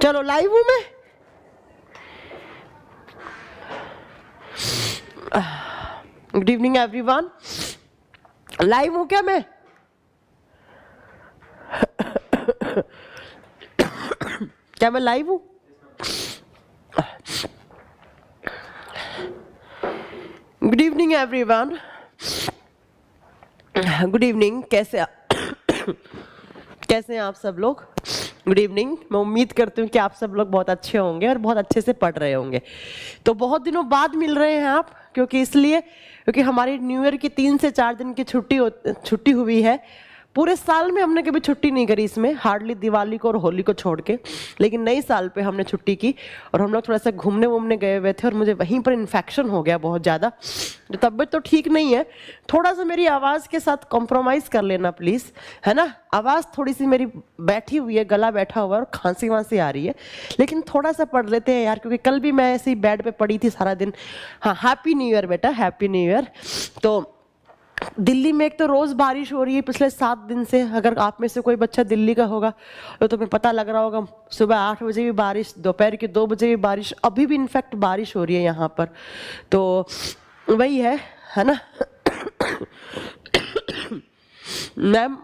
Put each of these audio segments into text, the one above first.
चलो लाइव हूं मैं। Good evening everyone. लाइव हूं क्या मैं? क्या मैं लाइव हूं? Good evening everyone. Good evening. कैसे हैं आप सब लोग? Good evening. मैं उम्मीद करती हूँ कि आप सब लोग बहुत अच्छे होंगे और बहुत अच्छे से पढ़ रहे होंगे। तो बहुत दिनों बाद मिल रहे हैं आप, क्योंकि हमारी न्यू ईयर की 3 से 4 दिन की छुट्टी हुई है। पूरे साल में हमने कभी छुट्टी नहीं करी इसमें, हार्डली दिवाली को और होली को छोड़ के। लेकिन नई साल पे हमने छुट्टी की और हम लोग थोड़ा सा घूमने गए हुए थे और मुझे वहीं पर इन्फेक्शन हो गया बहुत ज़्यादा। तो तबीयत तो ठीक नहीं है, थोड़ा सा मेरी आवाज़ के साथ कॉम्प्रोमाइज़ कर लेना प्लीज़, है ना। आवाज़ थोड़ी सी मेरी बैठी हुई है, गला बैठा हुआ है और खांसी वांसी आ रही है, लेकिन थोड़ा सा पढ़ लेते हैं यार, क्योंकि कल भी मैं ऐसे ही बेड पे पड़ी थी सारा दिन। हाँ, हैप्पी न्यू ईयर बेटा, हैप्पी न्यू ईयर। तो दिल्ली में एक तो रोज बारिश हो रही है पिछले 7 दिन से। अगर आप में से कोई बच्चा दिल्ली का होगा तो तुम्हें पता लग रहा होगा, सुबह 8 बजे भी बारिश, दोपहर के 2 बजे भी बारिश, अभी भी इनफैक्ट बारिश हो रही है यहाँ पर। तो वही है ना। मैम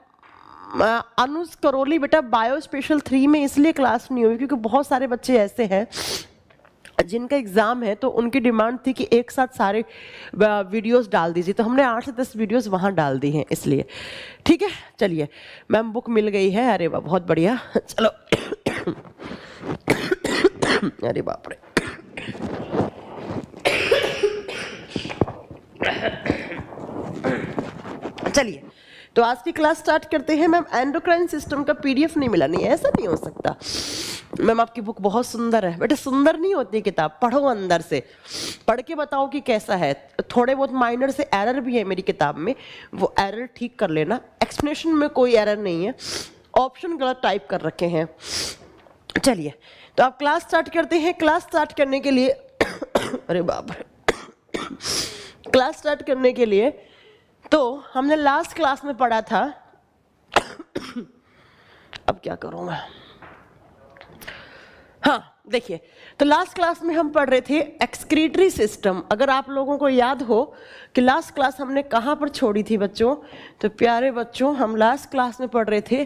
अनुज करोली बेटा, बायो स्पेशल 3 में इसलिए क्लास नहीं हुई क्योंकि बहुत सारे बच्चे ऐसे हैं जिनका एग्जाम है, तो उनकी डिमांड थी कि एक साथ सारे वीडियोस डाल दीजिए। तो हमने 8 से 10 वीडियोस वहां डाल दी हैं इसलिए। ठीक है, चलिए। मैम बुक मिल गई है, अरे वाह बहुत बढ़िया। चलो। अरे बाप रे। चलिए, तो आज की क्लास स्टार्ट करते हैं। मैम एंडोक्राइन सिस्टम का पीडीएफ नहीं मिला। नहीं, ऐसा नहीं हो सकता मैम, आपकी बुक बहुत सुंदर है बेटा। सुंदर नहीं होती किताब, पढ़ो अंदर से, पढ़ के बताओ कि कैसा है। थोड़े बहुत माइनर से एरर भी है मेरी किताब में, वो एरर ठीक कर लेना। एक्सप्लेनेशन में कोई एरर नहीं है, ऑप्शन गलत टाइप कर रखे हैं। चलिए, तो आप क्लास स्टार्ट करते हैं। क्लास स्टार्ट करने के लिए अरे बाप रे। क्लास स्टार्ट करने के लिए तो हमने लास्ट क्लास में पढ़ा था। अब क्या करूं मैं? हाँ देखिए, तो लास्ट क्लास में हम पढ़ रहे थे एक्सक्रीटरी सिस्टम। अगर आप लोगों को याद हो कि लास्ट क्लास हमने कहाँ पर छोड़ी थी बच्चों, तो प्यारे बच्चों हम लास्ट क्लास में पढ़ रहे थे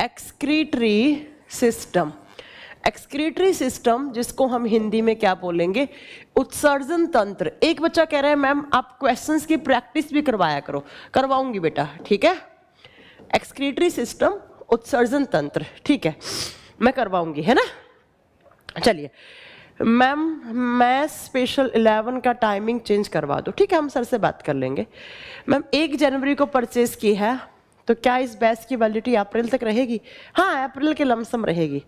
एक्सक्रीटरी सिस्टम। एक्सक्रीटरी सिस्टम, जिसको हम हिंदी में क्या बोलेंगे, उत्सर्जन तंत्र। एक बच्चा कह रहा है मैम आप क्वेश्चंस की प्रैक्टिस भी करवाया करो। करवाऊंगी बेटा, ठीक है। एक्सक्रीटरी सिस्टम, उत्सर्जन तंत्र, ठीक है, मैं करवाऊंगी, है ना। चलिए मैम, मैं स्पेशल 11 का टाइमिंग चेंज करवा दो, ठीक है, हम सर से बात कर लेंगे। मैम 1 जनवरी को परचेज की है, तो क्या इस बैच की वैलिडिटी अप्रैल तक रहेगी? हाँ, अप्रैल के लमसम रहेगी।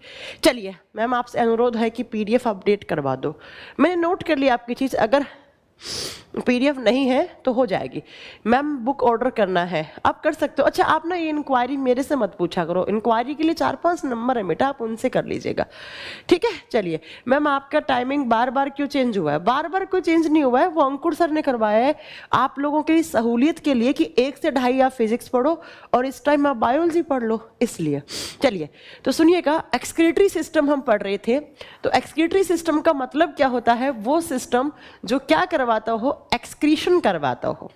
चलिए मैम, आपसे अनुरोध है कि पीडीएफ अपडेट करवा दो। मैंने नोट कर लिया आपकी चीज़, अगर पीडीएफ नहीं है तो हो जाएगी। मैम बुक ऑर्डर करना है, आप कर सकते हो। अच्छा, आप ना ये इंक्वायरी मेरे से मत पूछा करो, इंक्वायरी के लिए 4-5 नंबर है बेटा, आप उनसे कर लीजिएगा, ठीक है। चलिए मैम, आपका टाइमिंग बार बार क्यों चेंज हुआ है? बार बार कोई चेंज नहीं हुआ है, वो अंकुर सर ने करवाया है आप लोगों के सहूलियत के लिए कि 1 से 2.5 आप फिजिक्स पढ़ो और इस टाइम आप बायोलॉजी पढ़ लो, इसलिए। चलिए तो सुनिएगा, एक्सक्रीटरी सिस्टम हम पढ़ रहे थे। तो एक्सक्रीटरी सिस्टम का मतलब क्या होता है? वो सिस्टम जो क्या करवाता हो, एक्सक्रीशन करवाता हो।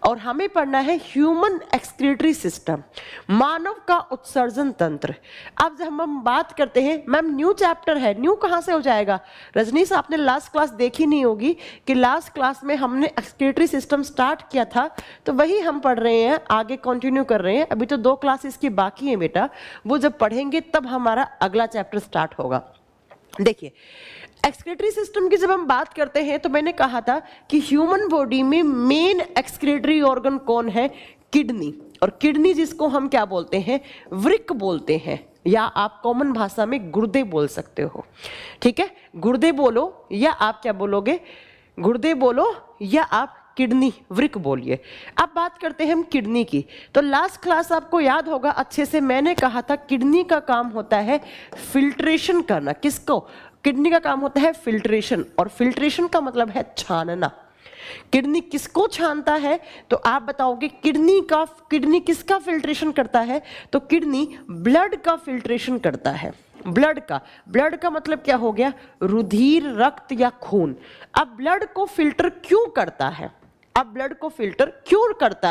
और हमें पढ़ना है ह्यूमन एक्सक्रीटरी सिस्टम, मानव का उत्सर्जन तंत्र। अब जब हम बात करते हैं, मैम न्यू चैप्टर है, न्यू कहां से हो जाएगा? रजनीश, आपने लास्ट क्लास देखी नहीं होगी कि लास्ट क्लास में हमने एक्सक्रीटरी सिस्टम स्टार्ट किया था, तो वही हम पढ़ रहे हैं, आगे कंटिन्यू कर रहे हैं। अभी तो 2 क्लासेस की बाकी है बेटा, वो जब पढ़ेंगे तब हमारा अगला चैप्टर स्टार्ट होगा। देखिए, एक्सक्रीटरी सिस्टम की जब हम बात करते हैं तो मैंने कहा था कि ह्यूमन बॉडी में मेन एक्सक्रीटरी ऑर्गन कौन है? किडनी। और किडनी जिसको हम क्या बोलते हैं? वृक्क बोलते हैं, या आप कॉमन भाषा में गुर्दे बोल सकते हो, ठीक है। गुर्दे बोलो या आप क्या बोलोगे? गुर्दे बोलो या आप किडनी, वृक्क बोलिए। अब बात करते हैं हम किडनी की। तो लास्ट क्लास आपको याद होगा अच्छे से, मैंने कहा था किडनी का काम होता है फिल्ट्रेशन करना। किसको? किडनी का काम होता है फिल्ट्रेशन, और फिल्ट्रेशन का मतलब है छानना। किडनी किसको छानता है? तो आप बताओगे किडनी किसका फिल्ट्रेशन करता है? तो किडनी ब्लड का फिल्ट्रेशन करता है। ब्लड का मतलब क्या हो गया? रुधिर, रक्त या खून। अब ब्लड को फिल्टर क्यों करता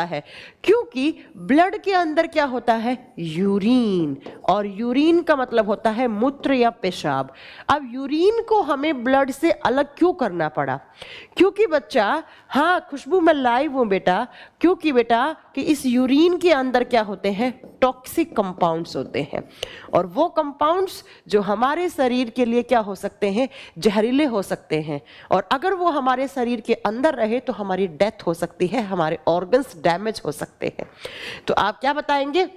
है? क्योंकि ब्लड के अंदर क्या होता है? यूरिन, और यूरिन का मतलब होता है मूत्र या पेशाब। अब यूरिन को हमें ब्लड से अलग क्यों करना पड़ा? क्योंकि बच्चा, हाँ खुशबू मैं लाइव हूं बेटा, क्योंकि बेटा कि इस यूरिन के अंदर क्या होते हैं? टॉक्सिक कंपाउंड्स होते हैं, और वो कंपाउंड्स जो हमारे शरीर के लिए क्या हो सकते हैं? जहरीले हो सकते हैं, और अगर वो हमारे शरीर के अंदर रहे तो हमारी डेथ हो सकती है, हमारे ऑर्गन्स डैमेज हो सकते हैं। तो आप क्या बताएंगे?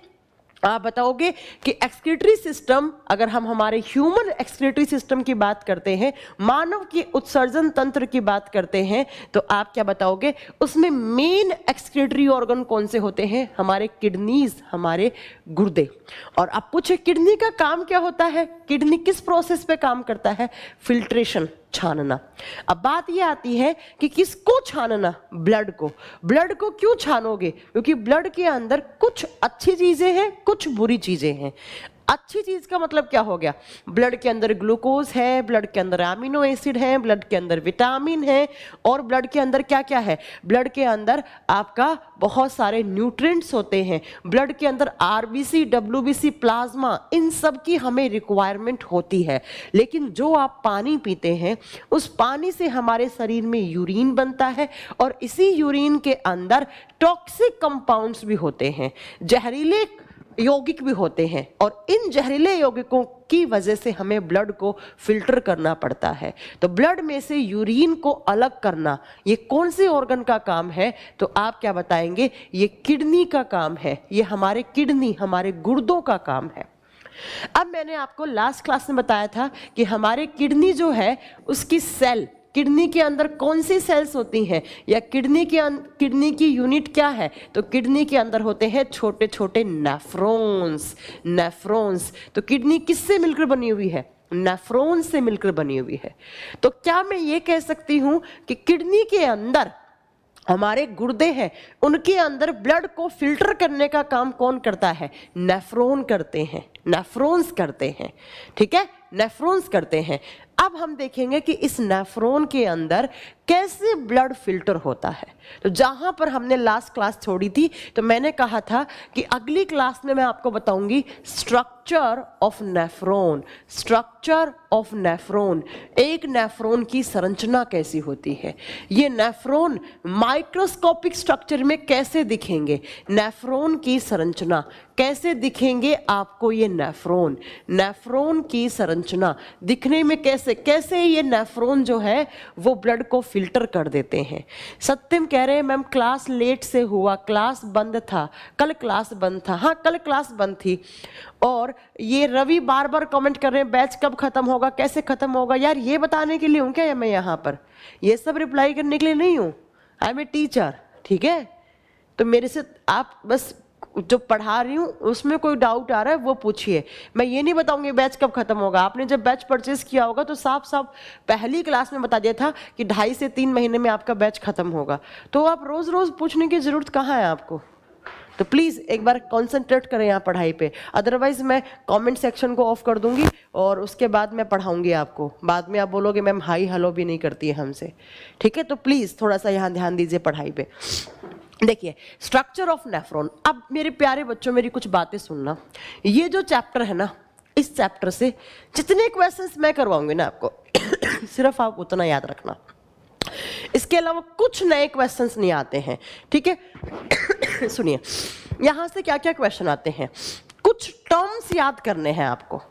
आप बताओगे कि एक्सक्रीटरी सिस्टम, अगर हम हमारे ह्यूमन एक्सक्रीटरी सिस्टम की बात करते हैं, मानव की उत्सर्जन तंत्र की बात करते हैं, तो आप क्या बताओगे? उसमें मेन एक्सक्रीटरी ऑर्गन कौन से होते हैं? हमारे किडनीज, हमारे गुर्दे। और अब पूछे किडनी का काम क्या होता है? किडनी किस प्रोसेस पे काम करता है? फिल्ट्रेशन, छानना। अब बात यह आती है कि किसको छानना? ब्लड को। ब्लड को क्यों छानोगे? क्योंकि ब्लड के अंदर कुछ अच्छी चीजें हैं, कुछ बुरी चीजें हैं। अच्छी चीज का मतलब क्या हो गया? ब्लड के अंदर ग्लूकोज है, ब्लड के अंदर एमिनो एसिड है, ब्लड के अंदर विटामिन है, और ब्लड के अंदर क्या क्या है? ब्लड के अंदर आपका बहुत सारे न्यूट्रिएंट्स होते हैं, ब्लड के अंदर आरबीसी, डब्ल्यूबीसी, प्लाज्मा, इन सब की हमें रिक्वायरमेंट होती है। लेकिन जो आप पानी पीते हैं, उस पानी से हमारे शरीर में यूरिन बनता है, और इसी यूरिन के अंदर टॉक्सिक कंपाउंड्स भी होते हैं, जहरीले यौगिक भी होते हैं, और इन जहरीले यौगिकों की वजह से हमें ब्लड को फिल्टर करना पड़ता है। तो ब्लड में से यूरिन को अलग करना, ये कौन से ऑर्गन का काम है? तो आप क्या बताएंगे? ये किडनी का काम है, ये हमारे किडनी, हमारे गुर्दों का काम है। अब मैंने आपको लास्ट क्लास में बताया था कि हमारे किडनी जो है, उसकी सेल, किडनी के अंदर कौन सी सेल्स होती हैं, या किडनी की यूनिट क्या है? तो किडनी के अंदर होते हैं छोटे छोटे नेफ्रॉन्स। तो किडनी किससे मिलकर बनी हुई है? नेफ्रॉन से मिलकर बनी हुई है। तो क्या मैं ये कह सकती हूं कि किडनी के अंदर हमारे गुर्दे हैं, उनके अंदर ब्लड को फिल्टर करने का काम कौन करता है? नेफ्रॉन्स करते हैं। ठीक है, नेफ्रॉन्स करते हैं। अब हम देखेंगे कि इस नेफ्रॉन के अंदर कैसे ब्लड फिल्टर होता है। तो जहां पर हमने लास्ट क्लास छोड़ी थी, तो मैंने कहा था कि अगली क्लास में मैं आपको बताऊंगी स्ट्रक्चर ऑफ नेफ्रॉन, एक नेफ्रॉन की संरचना कैसी होती है, ये नेफ्रॉन माइक्रोस्कोपिक स्ट्रक्चर में कैसे दिखेंगे, नेफ्रॉन की संरचना कैसे दिखेंगे आपको। ये नेफ्रॉन की संरचना दिखने में कैसे ये नेफ्रॉन जो है वो ब्लड को फिल्टर कर देते हैं। सत्यम कह रहे हैं मैम क्लास लेट से हुआ, क्लास बंद था, कल क्लास बंद था। हाँ, कल क्लास बंद थी। और ये रवि बार बार कमेंट कर रहे हैं बैच कब खत्म होगा, कैसे खत्म होगा। यार ये बताने के लिए हूं क्या मैं यहाँ पर? ये सब रिप्लाई करने के लिए नहीं हूं। आई एम ए टीचर, ठीक है? तो मेरे से आप बस जो पढ़ा रही हूँ उसमें कोई डाउट आ रहा है वो पूछिए। मैं ये नहीं बताऊंगी बैच कब खत्म होगा। आपने जब बैच परचेज किया होगा तो साफ पहली क्लास में बता दिया था कि 2.5 से 3 महीने में आपका बैच खत्म होगा। तो आप रोज रोज पूछने की जरूरत कहाँ है आपको? तो प्लीज एक बार कॉन्सेंट्रेट करें यहाँ पढ़ाई पे, अदरवाइज मैं कमेंट सेक्शन को ऑफ कर दूंगी और उसके बाद मैं पढ़ाऊंगी आपको। बाद में आप बोलोगे मैम हाई हेलो भी नहीं करती है हमसे, ठीक है? तो प्लीज थोड़ा सा यहाँ ध्यान दीजिए पढ़ाई पे। देखिए स्ट्रक्चर ऑफ नेफ्रॉन। अब मेरे प्यारे बच्चों मेरी कुछ बातें सुनना। ये जो चैप्टर है ना, इस चैप्टर से जितने क्वेश्चंस मैं करवाऊंगी ना आपको सिर्फ आप उतना याद रखना, इसके अलावा कुछ नए क्वेश्चंस नहीं आते हैं, ठीक है? सुनिए यहां से क्या क्या क्वेश्चन आते हैं। कुछ टर्म्स याद करने हैं आपको,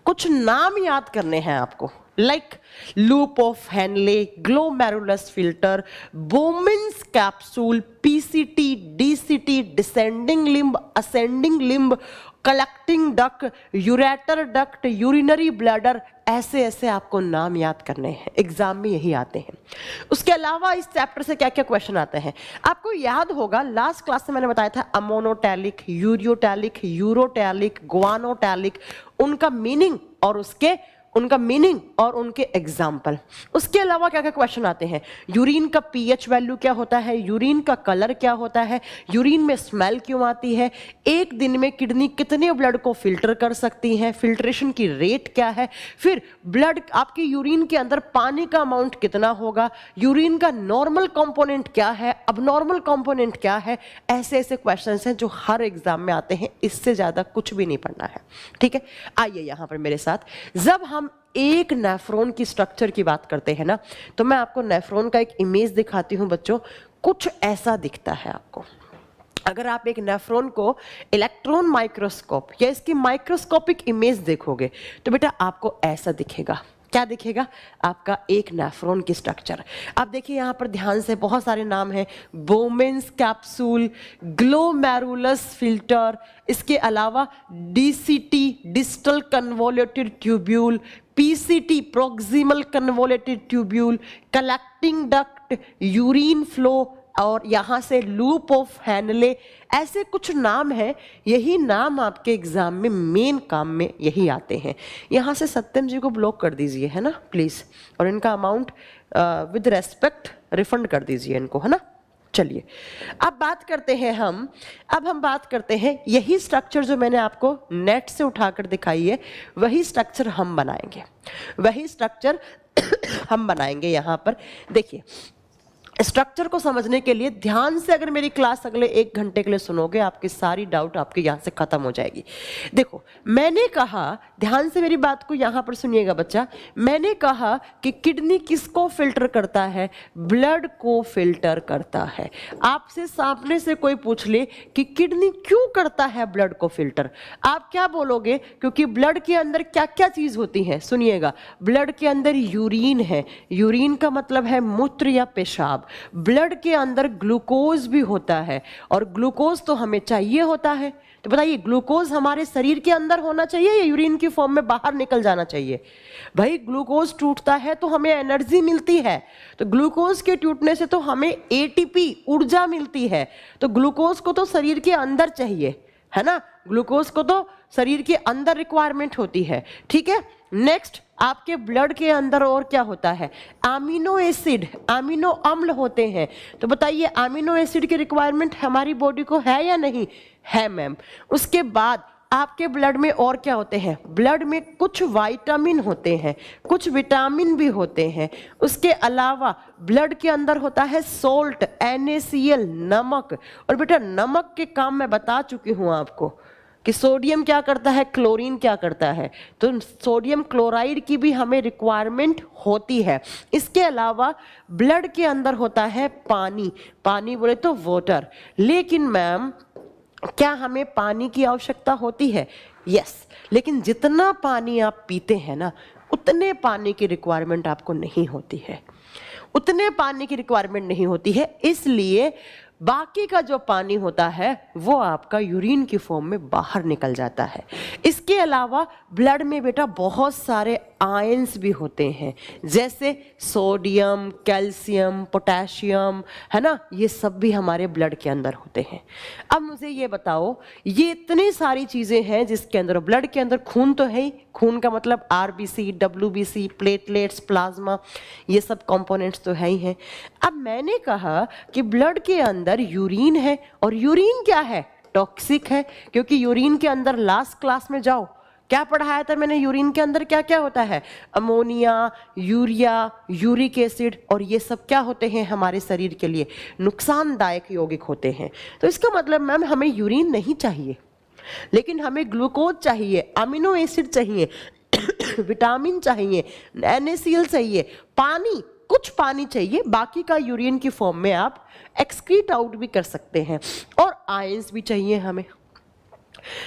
कुछ नाम याद करने हैं आपको, like loop of Henle, glomerulus filter, Bowman's capsule, PCT, DCT, descending limb, ascending limb, collecting duct, ureter duct, urinary bladder, ऐसे ऐसे आपको नाम याद करने हैं, एग्जाम में यही आते हैं। उसके अलावा इस चैप्टर से क्या क्या क्वेश्चन आते हैं आपको याद होगा। लास्ट क्लास में मैंने बताया था अमोनोटैलिक, यूरियोटैलिक, यूरोटैलिक, ग्वानोटैलिक, उनका मीनिंग और उनका मीनिंग और उनके एग्जाम्पल। उसके अलावा क्या क्या क्वेश्चन आते हैं, यूरिन का पीएच वैल्यू क्या होता है, यूरिन का कलर क्या होता है, यूरिन में स्मेल क्यों आती है, एक दिन में किडनी कितने ब्लड को फिल्टर कर सकती है, फिल्ट्रेशन की रेट क्या है, फिर ब्लड आपकी यूरिन के अंदर पानी का अमाउंट कितना होगा, यूरिन का नॉर्मल कंपोनेंट क्या है, अबनॉर्मल कंपोनेंट क्या है। ऐसे ऐसे क्वेश्चंस हैं जो हर एग्जाम में आते हैं, इससे ज्यादा कुछ भी नहीं पढ़ना है। ठीक है, आइए यहां पर मेरे साथ, जब हम एक नेफ्रॉन की स्ट्रक्चर की बात करते हैं ना, तो मैं आपको नेफ्रॉन का एक इमेज दिखाती हूं बच्चों। कुछ ऐसा दिखता है आपको। अगर आप एक नेफ्रॉन को इलेक्ट्रॉन माइक्रोस्कोप या इसकी माइक्रोस्कोपिक इमेज देखोगे तो बेटा आपको ऐसा दिखेगा। क्या दिखेगा? आपका एक नेफ्रॉन की स्ट्रक्चर। आप देखिए यहां पर ध्यान से, बहुत सारे नाम हैं, बोमेन्स कैप्सूल, ग्लोमेरुलस फिल्टर, इसके अलावा DCT distal convoluted tubule, PCT proximal convoluted tubule, collecting duct, urine flow, और यहां से लूप ऑफ हैनले, ऐसे कुछ नाम हैं। यही नाम आपके एग्जाम में मेन काम में यही आते हैं। यहां से सत्यम जी को ब्लॉक कर दीजिए, है ना प्लीज, और इनका अमाउंट विद रेस्पेक्ट रिफंड कर दीजिए इनको, है ना। चलिए अब बात करते हैं अब हम बात करते हैं, यही स्ट्रक्चर जो मैंने आपको नेट से उठाकर दिखाई है, वही स्ट्रक्चर हम बनाएंगे, वही स्ट्रक्चर हम बनाएंगे। यहां पर देखिए, स्ट्रक्चर को समझने के लिए ध्यान से अगर मेरी क्लास अगले 1 घंटे के लिए सुनोगे, आपकी सारी डाउट आपके यहां से खत्म हो जाएगी। देखो मैंने कहा, ध्यान से मेरी बात को यहां पर सुनिएगा बच्चा, मैंने कहा कि किडनी किसको फिल्टर करता है? ब्लड को फिल्टर करता है। आपसे सामने से कोई पूछ ले कि किडनी क्यों करता है ब्लड को फिल्टर, आप क्या बोलोगे? क्योंकि ब्लड के अंदर क्या क्या चीज होती है, सुनिएगा। ब्लड के अंदर यूरिन है, यूरिन का मतलब है मूत्र या पेशाब। ब्लड के अंदर ग्लूकोज भी होता है, और ग्लूकोज तो हमें चाहिए होता है। तो बताइए, ग्लूकोज हमारे शरीर के अंदर होना चाहिए या यूरिन की फॉर्म में बाहर निकल जाना चाहिए? भाई ग्लूकोज टूटता है तो हमें एनर्जी मिलती है, तो ग्लूकोज के टूटने से तो हमें एटीपी ऊर्जा मिलती है। तो ग्लूकोज को तो शरीर के अंदर चाहिए, है ना, ग्लूकोज को तो शरीर के अंदर रिक्वायरमेंट होती है। ठीक है, नेक्स्ट आपके ब्लड के अंदर और क्या होता है? अमीनो एसिड, अमीनो अम्ल होते हैं। तो बताइए, अमीनो एसिड की रिक्वायरमेंट हमारी बॉडी को है या नहीं है? मैम। उसके बाद आपके ब्लड में और क्या होते हैं? ब्लड में कुछ विटामिन होते हैं, कुछ विटामिन भी होते हैं। उसके अलावा ब्लड के अंदर होता है सोल्ट, NaCl, नमक। और बेटा नमक के काम मैं बता चुकी हूं आपको कि सोडियम क्या करता है, क्लोरीन क्या करता है। तो सोडियम क्लोराइड की भी हमें रिक्वायरमेंट होती है। इसके अलावा ब्लड के अंदर होता है पानी, पानी बोले तो वाटर। लेकिन मैम क्या हमें पानी की आवश्यकता होती है? यस, लेकिन जितना पानी आप पीते हैं ना, उतने पानी की रिक्वायरमेंट आपको नहीं होती है, उतने पानी की रिक्वायरमेंट नहीं होती है। इसलिए बाकी का जो पानी होता है वो आपका यूरिन की फॉर्म में बाहर निकल जाता है। इसके अलावा ब्लड में बेटा बहुत सारे आयंस भी होते हैं, जैसे सोडियम, कैल्शियम, पोटेशियम, है ना, ये सब भी हमारे ब्लड के अंदर होते हैं। अब मुझे ये बताओ, ये इतनी सारी चीजें हैं जिसके अंदर, ब्लड के अंदर खून तो है ही, खून का मतलब RBC, WBC, प्लेटलेट्स, प्लाज्मा, ये सब कंपोनेंट्स तो है ही हैं। अब मैंने कहा कि ब्लड के अंदर यूरिन है, और यूरिन क्या है? टॉक्सिक है, क्योंकि यूरिन के अंदर लास्ट क्लास में जाओ, क्या पढ़ाया था मैंने? यूरिन के अंदर क्या क्या होता है? अमोनिया, यूरिया, यूरिक एसिड, और ये सब क्या होते हैं? हमारे शरीर के लिए नुकसानदायक यौगिक होते हैं। तो इसका मतलब मैम हमें यूरिन नहीं चाहिए, लेकिन हमें ग्लूकोज चाहिए, अमीनो एसिड चाहिए, विटामिन चाहिए, NaCl चाहिए, पानी, कुछ पानी चाहिए। बाकी का यूरिन की फॉर्म में आप एक्सक्रीट आउट भी कर सकते हैं, और आयंस भी चाहिए हमें।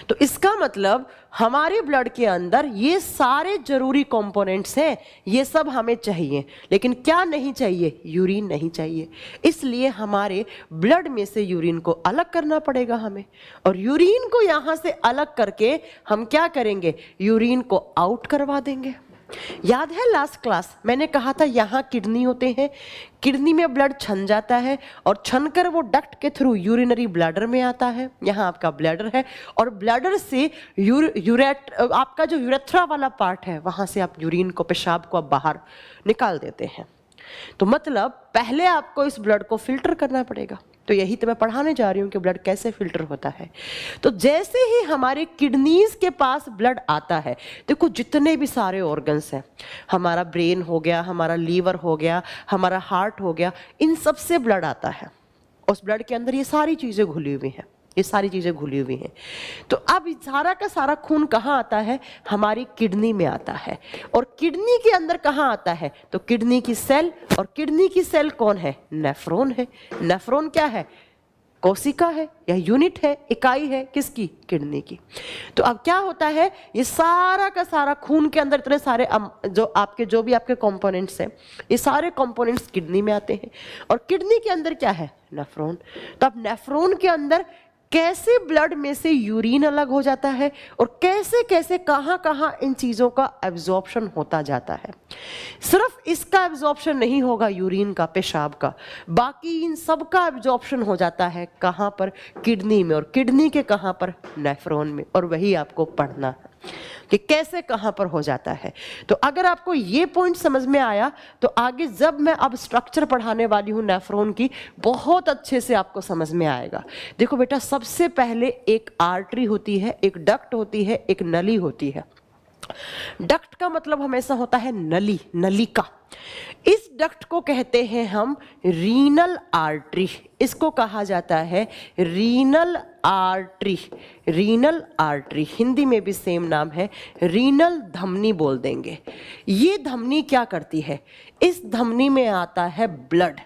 तो इसका मतलब हमारे ब्लड के अंदर ये सारे जरूरी कंपोनेंट्स हैं, ये सब हमें चाहिए, लेकिन क्या नहीं चाहिए? यूरिन नहीं चाहिए। इसलिए हमारे ब्लड में से यूरिन को अलग करना पड़ेगा हमें, और यूरिन को यहां से अलग करके हम क्या करेंगे? यूरिन को आउट करवा देंगे। याद है लास्ट क्लास मैंने कहा था यहाँ किडनी होते हैं, किडनी में ब्लड छन जाता है और छनकर वो डक्ट के थ्रू यूरिनरी ब्लैडर में आता है। यहाँ आपका ब्लैडर है और ब्लैडर से आपका जो यूरेथ्रा वाला पार्ट है वहाँ से आप यूरिन को, पेशाब को आप बाहर निकाल देते हैं। तो मतलब पहले आपको इस ब्लड को फिल्टर करना पड़ेगा। तो यही तो मैं पढ़ाने जा रही हूँ कि ब्लड कैसे फिल्टर होता है। तो जैसे ही हमारे किडनीज के पास ब्लड आता है, देखो जितने भी सारे ऑर्गन्स हैं, हमारा ब्रेन हो गया, हमारा लीवर हो गया, हमारा हार्ट हो गया, इन सब से ब्लड आता है। उस ब्लड के अंदर ये सारी चीज़ें घुली हुई हैं, ये सारी चीज़ें घुली हुई हैं। तो अब सारा का सारा खून कहाँ आता है? हमारी किडनी में आता है। और किडनी के अंदर कहाँ आता है? तो किडनी की सेल, और किडनी की सेल कौन है? नेफ्रॉन है। नेफ्रॉन क्या है? कोशिका है या यूनिट है, इकाई है किसकी? किडनी की। तो अब क्या होता है, ये सारा का सारा खून के अंदर इतने सारे जो भी आपके कंपोनेंट्स हैं, ये सारे कंपोनेंट्स किडनी में आते हैं। और किडनी के अंदर क्या है? नेफ्रॉन। तो अब नेफ्रॉन के अंदर कैसे ब्लड में से यूरिन अलग हो जाता है और कैसे कैसे कहाँ कहाँ इन चीज़ों का एब्जॉर्प्शन होता जाता है। सिर्फ इसका एब्जॉर्प्शन नहीं होगा, यूरिन का, पेशाब का, बाकी इन सब का एब्जॉर्प्शन हो जाता है कहाँ पर? किडनी में। और किडनी के कहाँ पर? नेफ्रॉन में। और वही आपको पढ़ना है कि कैसे कहाँ पर हो जाता है। तो अगर आपको ये पॉइंट समझ में आया तो आगे जब मैं अब स्ट्रक्चर पढ़ाने वाली हूँ नेफ्रॉन की, बहुत अच्छे से आपको समझ में आएगा। देखो बेटा, सबसे पहले एक आर्टरी होती है, एक डक्ट होती है, एक नली होती है। डक्ट का मतलब हमेशा होता है नली, नलिका। इस डक्ट को कहते हैं हम रीनल आर्टरी। इसको कहा जाता है renal artery. Renal artery Hindi में भी सेम नाम है, रीनल धमनी बोल देंगे। ये धमनी क्या करती है? इस धमनी में आता है ब्लड,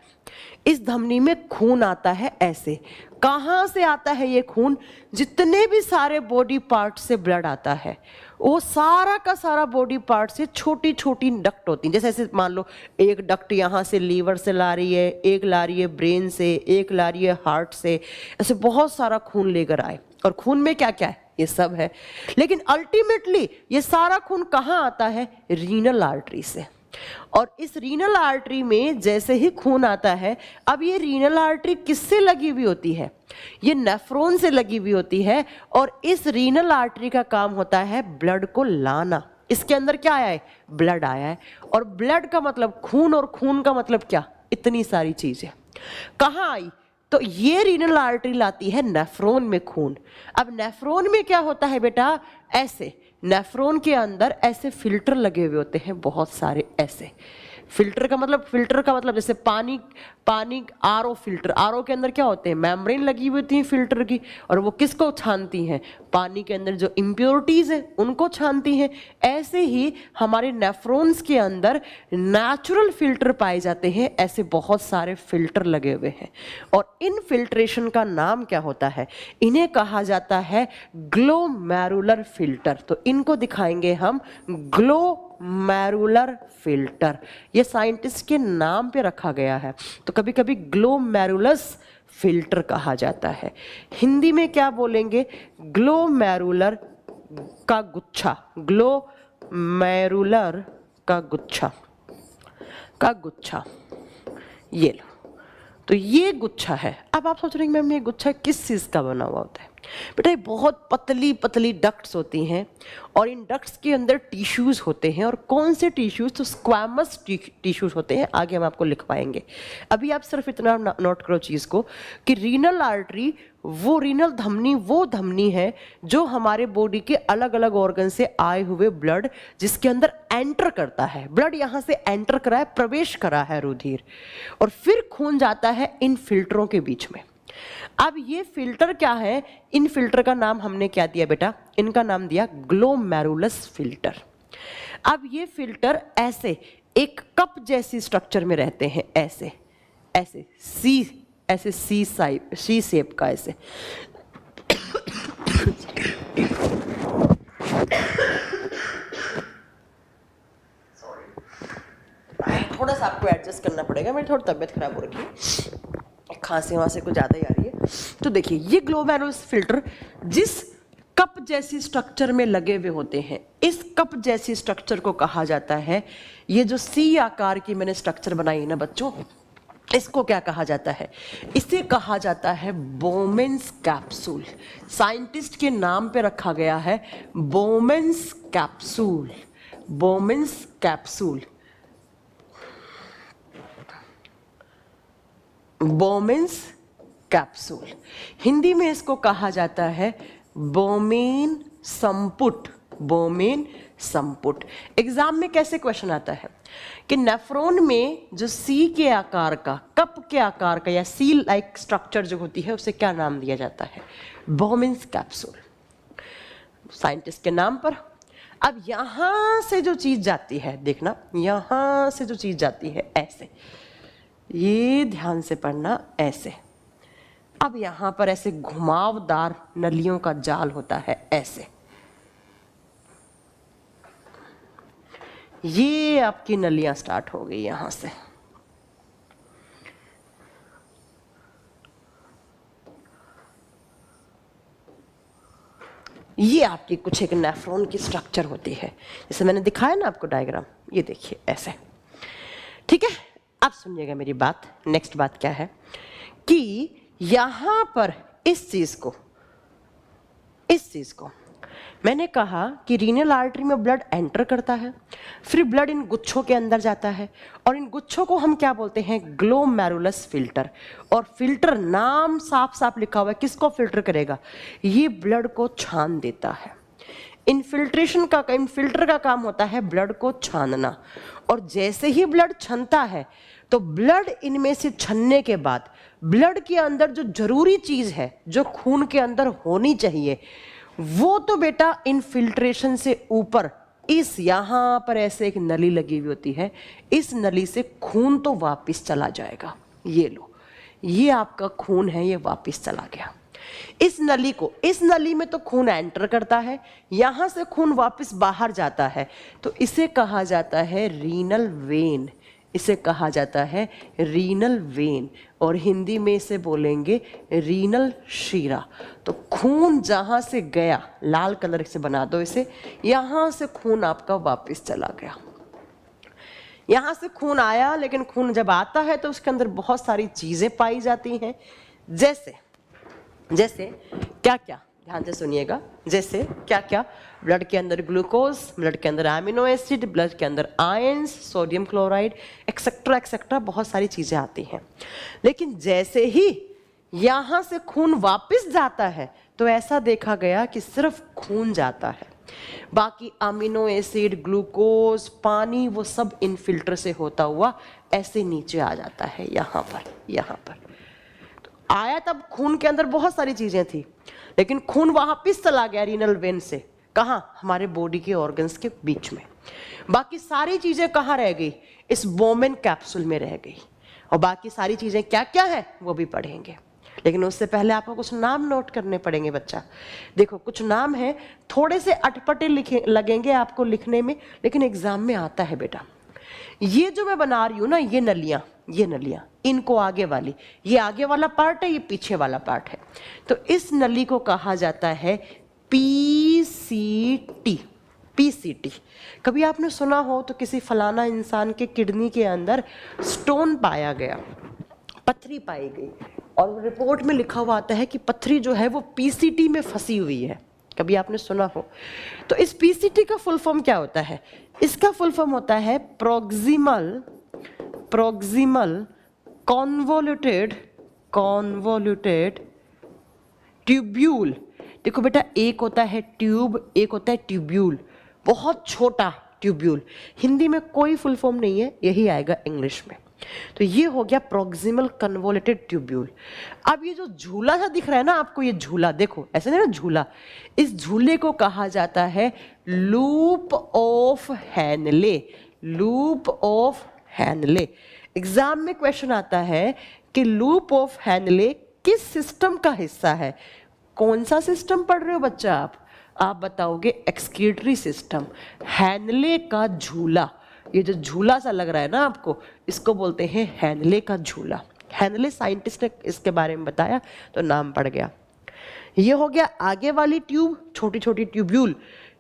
इस धमनी में खून आता है। ऐसे कहाँ से आता है ये खून? जितने भी सारे बॉडी पार्ट से ब्लड आता है, वो सारा का सारा बॉडी पार्ट से छोटी छोटी डक्ट होती हैं। जैसे ऐसे मान लो एक डक्ट यहाँ से लीवर से ला रही है, एक ला रही है ब्रेन से, एक ला रही है हार्ट से, ऐसे बहुत सारा खून लेकर आए। और खून में क्या क्या है? ये सब है। लेकिन अल्टीमेटली ये सारा खून कहाँ आता है? रीनल आर्टरी से। और इस रीनल आर्टरी में जैसे ही खून आता है, अब ये रीनल आर्टरी किससे लगी हुई होती है? ये नेफ्रॉन से लगी हुई होती है। और इस रीनल आर्टरी का काम होता है ब्लड को लाना। इसके अंदर क्या आया है? ब्लड आया है। और ब्लड का मतलब खून, और खून का मतलब क्या? इतनी सारी चीजें कहाँ आई? तो ये रीनल आर्टरी लाती है नेफ्रॉन में खून। अब नेफ्रॉन में क्या होता है बेटा? ऐसे नेफ्रॉन के अंदर ऐसे फिल्टर लगे हुए होते हैं, बहुत सारे ऐसे। फिल्टर का मतलब जैसे पानी आरओ फिल्टर, आरओ के अंदर क्या होते हैं? मेम्ब्रेन लगी हुई होती है फिल्टर की, और वो किसको छानती हैं? पानी के अंदर जो इम्प्योरिटीज है उनको छानती हैं। ऐसे ही हमारे नेफ्रॉन्स के अंदर नेचुरल फिल्टर पाए जाते हैं, ऐसे बहुत सारे फिल्टर लगे हुए हैं। और इन फिल्ट्रेशन का नाम क्या होता है? इन्हें कहा जाता है ग्लोमेरुलर फिल्टर। तो इनको दिखाएंगे हम ग्लोमेरुलर फिल्टर। ये साइंटिस्ट के नाम पे रखा गया है। तो कभी कभी ग्लोमेरुलस फिल्टर कहा जाता है। हिंदी में क्या बोलेंगे? ग्लोमेरुलर का गुच्छा, ग्लोमेरुलर का गुच्छा, ये लो। तो ये गुच्छा है। अब आप सोच रहे हैं मैम ये गुच्छा किस चीज़ का बना हुआ होता है? बेटा ये बहुत पतली पतली डक्ट्स होती हैं, और इन डक्ट्स के अंदर टिश्यूज़ होते हैं। और कौन से टिश्यूज़? तो स्क्वैमस टिश्यूज़ होते हैं। आगे हम आपको लिख पाएंगे। अभी आप सिर्फ इतना नोट करो चीज़ को कि रीनल आर्टरी, वो रीनल धमनी, वो धमनी है जो हमारे बॉडी के अलग अलग ऑर्गन से आए हुए ब्लड जिसके अंदर एंटर करता है। ब्लड यहाँ से एंटर करा है, प्रवेश करा है रुधिर, और फिर खून जाता है इन फिल्टरों के बीच में। अब ये फिल्टर क्या है? इन फिल्टर का नाम हमने क्या दिया बेटा? इनका नाम दिया ग्लोमेरुलस फिल्टर। अब ये फिल्टर ऐसे एक कप जैसी स्ट्रक्चर में रहते हैं, ऐसे ऐसे सी शेप का, ऐसे। थोड़ा सा आपको एडजस्ट करना पड़ेगा, मेरी थोड़ी तबीयत खराब हो रखी है, खांसी वांसी कुछ ज़्यादा ही आ रही है। तो देखिए ये ग्लोमेरुलस फिल्टर जिस कप जैसी स्ट्रक्चर में लगे हुए होते हैं। इस कप जैसी स्ट्रक्चर को कहा जाता है, ये जो सी आकार की मैंने स्ट्रक्चर बनाई है ना बच्चों, इसको क्या कहा जाता है? इसे कहा जाता है बोमेन्स कैप्सूल। साइंटिस्ट के नाम पे रखा गया है Bowman's capsule. Bowman's capsule, Bowman's capsule. Hindi में इसको कहा जाता है बोमेन संपुट। बोमेन संपुट। एग्जाम में कैसे क्वेश्चन आता है कि नेफ्रॉन में जो सी के आकार का, कप के आकार का या सी लाइक स्ट्रक्चर जो होती है उसे क्या नाम दिया जाता है? बोमेन्स कैप्सूल, साइंटिस्ट के नाम पर। अब यहां से जो चीज जाती है, देखना यहां से जो चीज जाती है ऐसे, ये ध्यान से पढ़ना ऐसे। अब यहां पर ऐसे घुमावदार नलियों का जाल होता है ऐसे। ये आपकी नलियां स्टार्ट हो गई यहां से। ये आपकी कुछ एक नेफ्रॉन की स्ट्रक्चर होती है, जैसे मैंने दिखाया ना आपको डायग्राम, ये देखिए ऐसे। ठीक है, अब सुनिएगा मेरी बात। नेक्स्ट बात क्या है कि यहां पर इस चीज को मैंने कहा कि रीनल आर्टरी में ब्लड एंटर करता है, फिर ब्लड इन गुच्छों के अंदर जाता है, और इन गुच्छों को हम क्या बोलते हैं? Glomerulus filter. और फिल्टर नाम साफ साफ लिखा हुआ है, किसको फिल्टर करेगा? ये ब्लड को छान देता है। इनफिल्ट्रेशन का, इनफिल्टर का काम होता है ब्लड को छानना। और जैसे ही ब्लड छनता है तो ब्लड इनमें से छनने के बाद ब्लड के अंदर जो जरूरी चीज है, जो खून के अंदर होनी चाहिए, वो तो बेटा इनफिल्ट्रेशन से ऊपर इस यहां पर ऐसे एक नली लगी हुई होती है, इस नली से खून तो वापस चला जाएगा। ये लो, ये आपका खून है, ये वापस चला गया। इस नली में तो खून एंटर करता है, यहां से खून वापस बाहर जाता है, तो इसे कहा जाता है रीनल वेन। इसे कहा जाता है रीनल वेन, और हिंदी में इसे बोलेंगे रीनल शीरा। तो खून जहां से गया, लाल कलर से बना दो इसे, यहां से खून आपका वापस चला गया। यहां से खून आया, लेकिन खून जब आता है तो उसके अंदर बहुत सारी चीजें पाई जाती हैं। जैसे क्या क्या, ध्यान से सुनिएगा। जैसे क्या क्या? ब्लड के अंदर ग्लूकोज, ब्लड के अंदर एमिनो एसिड, ब्लड के अंदर ions, sodium chloride, etcetera etcetera, बहुत सारी चीजें आती हैं। लेकिन जैसे ही यहां से खून वापस जाता है तो ऐसा देखा गया कि सिर्फ खून जाता है, बाकी अमीनो एसिड, ग्लूकोज, पानी, वो सब इन फिल्टर से होता हुआ ऐसे नीचे आ जाता है। यहां पर तो आया, तब खून के अंदर बहुत सारी चीजें थी, लेकिन खून वापस चला गया रीनल वेन से। कहां? हमारे बॉडी के ऑर्गन्स के बीच में। बाकी सारी चीजें कहां रह गई? इस बोमेन कैप्सूल में रह गई। और बाकी सारी चीजें क्या क्या है वो भी पढ़ेंगे, लेकिन उससे पहले आपको कुछ नाम नोट करने पड़ेंगे बच्चा। देखो कुछ नाम है, थोड़े से अटपटे लगेंगे आपको लिखने में, लेकिन एग्जाम में आता है बेटा। ये जो मैं बना रही हूं ना, ये नलियां, इनको आगे वाली, ये आगे वाला पार्ट है, ये पीछे वाला पार्ट है। तो इस नली को कहा जाता है पीसीटी। कभी आपने सुना हो तो किसी फलाना इंसान के किडनी के अंदर स्टोन पाया गया, पत्थरी पाई गई, और रिपोर्ट में लिखा हुआ आता है कि पत्थरी जो है वो पीसीटी में फंसी हुई है। कभी आपने सुना हो? तो इस पीसीटी का फुल फॉर्म क्या होता है? इसका फुल फॉर्म होता है प्रोक्सिमल कॉन्वोल्यूटेड ट्यूब्यूल। देखो बेटा, एक होता है ट्यूब, एक होता है ट्यूब्यूल, बहुत छोटा ट्यूब्यूल। हिंदी में कोई फुल फॉर्म नहीं है, यही आएगा इंग्लिश में। तो ये हो गया प्रोक्सिमल कन्वोल्यूटेड ट्यूब्यूल। अब ये जो झूला सा दिख रहा है ना आपको, ये झूला देखो, ऐसे नहीं ना झूला, इस झूले को कहा जाता है loop of Henle. Loop of Henle. Exam में क्वेश्चन आता है कि लूप ऑफ हैनले किस सिस्टम का हिस्सा है? कौन सा सिस्टम पढ़ रहे हो बच्चा आप बताओगे एक्सक्रीटरी सिस्टम। हैनले का झूला, ये जो झूला सा लग रहा है ना आपको, इसको बोलते हैं हैनले का झूला। हैनले साइंटिस्ट ने इसके बारे में बताया तो नाम पड़ गया। ये हो गया आगे वाली ट्यूब, छोटी छोटी ट्यूब्यूल।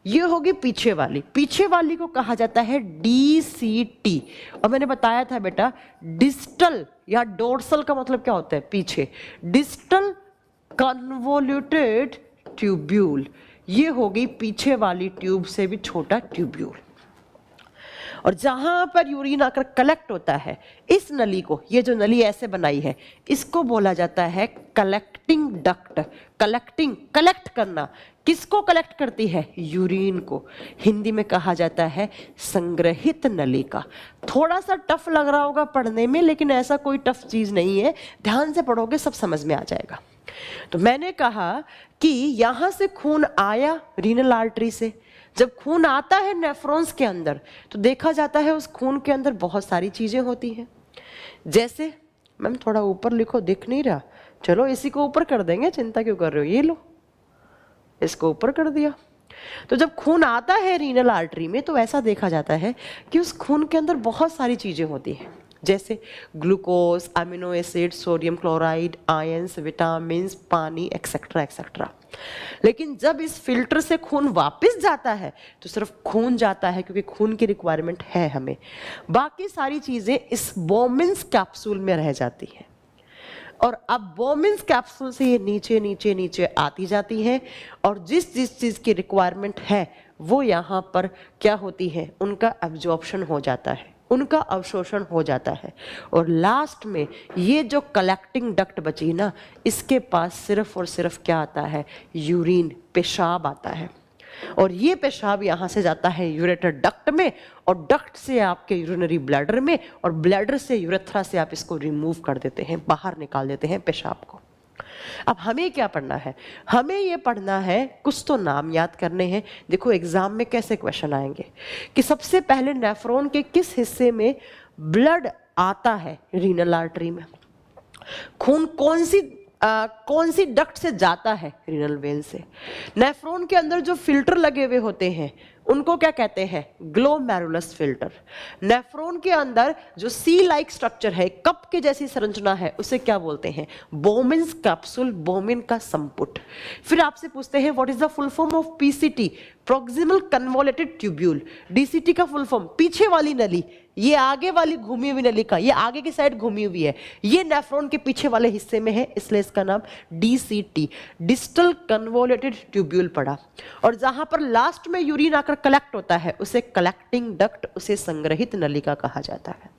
ये होगी पीछे वाली को कहा जाता है DCT। और मैंने बताया था बेटा डिस्टल या डोर्सल का मतलब क्या होता है, पीछे। डिस्टल कन्वोल्यूटेड ट्यूब्यूल, ये होगी पीछे वाली ट्यूब से भी छोटा ट्यूब्यूल। और जहां पर यूरिन आकर कलेक्ट होता है, इस नली को, ये जो नली ऐसे बनाई है, इसको बोला जाता है कलेक्टिंग डक्ट। कलेक्ट करना, किसको कलेक्ट करती है, यूरिन को। हिंदी में कहा जाता है संग्रहित नलिका। थोड़ा सा टफ लग रहा होगा पढ़ने में, लेकिन ऐसा कोई टफ चीज नहीं है, ध्यान से पढ़ोगे सब समझ में आ जाएगा। तो मैंने कहा कि यहां से खून आया रीनल आर्टरी से, जब खून आता है नेफ्रॉन्स के अंदर तो देखा जाता है उस खून के अंदर बहुत सारी चीजें होती हैं। जैसे मैम थोड़ा ऊपर लिखो, दिख नहीं रहा, चलो इसी को ऊपर कर देंगे, चिंता क्यों कर रहे हो, ये लो, इसको ऊपर कर दिया। तो जब खून आता है रीनल आर्टरी में तो ऐसा देखा जाता है कि उस खून के अंदर बहुत सारी चीजें होती हैं, जैसे glucose, amino acid, sodium chloride, ions, vitamins, पानी, एक्सेट्रा एक्सेट्रा। लेकिन जब इस फिल्टर से खून वापस जाता है तो सिर्फ खून जाता है, क्योंकि खून की रिक्वायरमेंट है हमें। बाकी सारी चीजें इस बोमिन्स कैप्सूल में रह जाती हैं। और अब बोमिन्स कैप्सूल से ये नीचे नीचे नीचे आती जाती हैं, और जिस जिस चीज की रिक्वायरमेंट है वो यहाँ पर क्या होती है, उनका एब्जॉर्प्शन हो जाता है, उनका अवशोषण हो जाता है। और लास्ट में ये जो कलेक्टिंग डक्ट बची ना, इसके पास सिर्फ और सिर्फ क्या आता है, यूरिन, पेशाब आता है। और ये पेशाब यहाँ से जाता है यूरेटर डक्ट में, और डक्ट से आपके यूरिनरी ब्लैडर में, और ब्लैडर से यूरेथ्रा से आप इसको रिमूव कर देते हैं, बाहर निकाल देते हैं पेशाब को। अब हमें क्या पढ़ना है, हमें ये पढ़ना है, कुछ तो नाम याद करने हैं। देखो एग्जाम में कैसे क्वेश्चन आएंगे कि सबसे पहले नेफ्रॉन के किस हिस्से में ब्लड आता है रीनल आर्टरी में, खून कौन सी डक्ट से जाता है, रीनल वेन से। नेफ्रॉन के अंदर जो फिल्टर लगे हुए होते हैं उनको क्या कहते हैं, ग्लोमेरुलस फिल्टर। नेफ्रॉन के अंदर जो सी लाइक स्ट्रक्चर है, कप के जैसी संरचना है, उसे क्या बोलते हैं, बोमिन्स कैप्सूल, बोमिन का संपुट। फिर आपसे पूछते हैं what is the full form of PCT, proximal convoluted tubule. DCT का फुल फॉर्म, पीछे वाली नली, ये आगे वाली घूमी हुई नलिका, ये आगे की साइड घूमी हुई है, ये नेफ्रॉन के पीछे वाले हिस्से में है, इसलिए इसका नाम DCT, डिस्टल कन्वोल्यूटेड ट्यूब्यूल पड़ा। और जहां पर लास्ट में यूरिन आकर कलेक्ट होता है उसे कलेक्टिंग डक्ट, उसे संग्रहित नलिका कहा जाता है।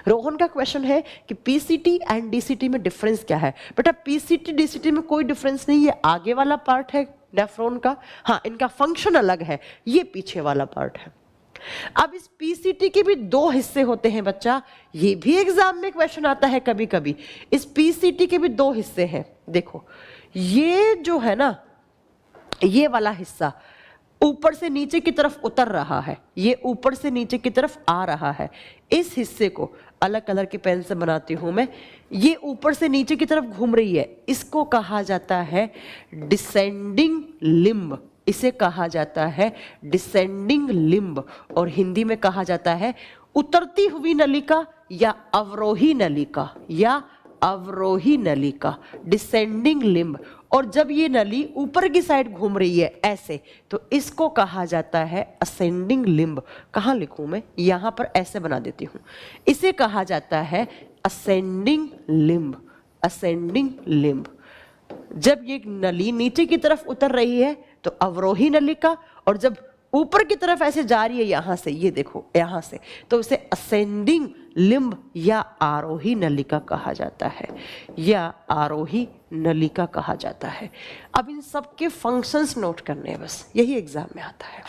रोहन का क्वेश्चन है कि PCT एंड DCT में डिफरेंस क्या है। बेटा PCT DCT में कोई डिफरेंस नहीं, ये आगे वाला पार्ट है नेफ्रॉन का, हाँ इनका फंक्शन अलग है, ये पीछे वाला पार्ट है। अब इस PCT के भी दो हिस्से होते हैं बच्चा, ये भी एग्जाम में क्वेश्चन आता है कभी कभी। इस PCT के भी दो हिस्से हैं, देखो ये जो है ना, ये वाला हिस्सा ऊपर से नीचे की तरफ उतर रहा है, ये ऊपर से नीचे की तरफ आ रहा है। इस हिस्से को अलग कलर के पेन से बनाती हूं मैं, ये ऊपर से नीचे की तरफ घूम रही है, इसको कहा जाता है डिसेंडिंग लिम्ब, इसे कहा जाता है डिसेंडिंग लिम्ब। और हिंदी में कहा जाता है उतरती हुई नलिका या अवरोही नलिका, या अवरोही नलिका, डिसेंडिंग लिम्ब। और जब ये नली ऊपर की साइड घूम रही है ऐसे, तो इसको कहा जाता है असेंडिंग लिम्ब। कहाँ लिखूं मैं, यहां पर ऐसे बना देती हूं, इसे कहा जाता है असेंडिंग लिम्ब, असेंडिंग लिम्ब। जब ये नली नीचे की तरफ उतर रही है तो अवरोही नलिका, और जब ऊपर की तरफ ऐसे जा रही है यहां से, ये देखो यहां से, तो उसे असेंडिंग लिम्ब या आरोही नलिका कहा जाता है, या आरोही नलिका कहा जाता है। अब इन सब के फंक्शंस नोट करने हैं, बस यही एग्जाम में आता है।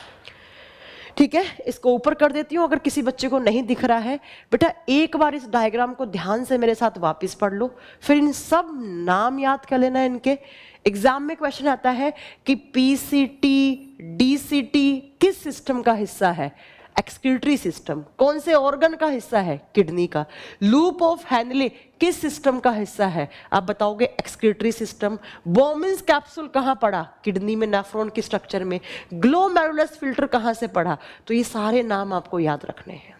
ठीक है, इसको ऊपर कर देती हूँ। अगर किसी बच्चे को नहीं दिख रहा है, बेटा एक बार इस डायग्राम को ध्यान से मेरे साथ वापस पढ़ लो, फिर इन सब नाम याद कर लेना इनके। एग्जाम में क्वेश्चन आता है कि PCT DCT किस सिस्टम का हिस्सा है, एक्सक्रीटरी सिस्टम। कौन से ऑर्गन का हिस्सा है, किडनी का। लूप ऑफ हैनले किस सिस्टम का हिस्सा है, आप बताओगे एक्सक्रीटरी सिस्टम। बोमिन्स कैप्सूल कहाँ पड़ा, किडनी में, नेफ्रॉन के स्ट्रक्चर में। ग्लोमेरुलस फिल्टर कहाँ से पड़ा, तो ये सारे नाम आपको याद रखने हैं।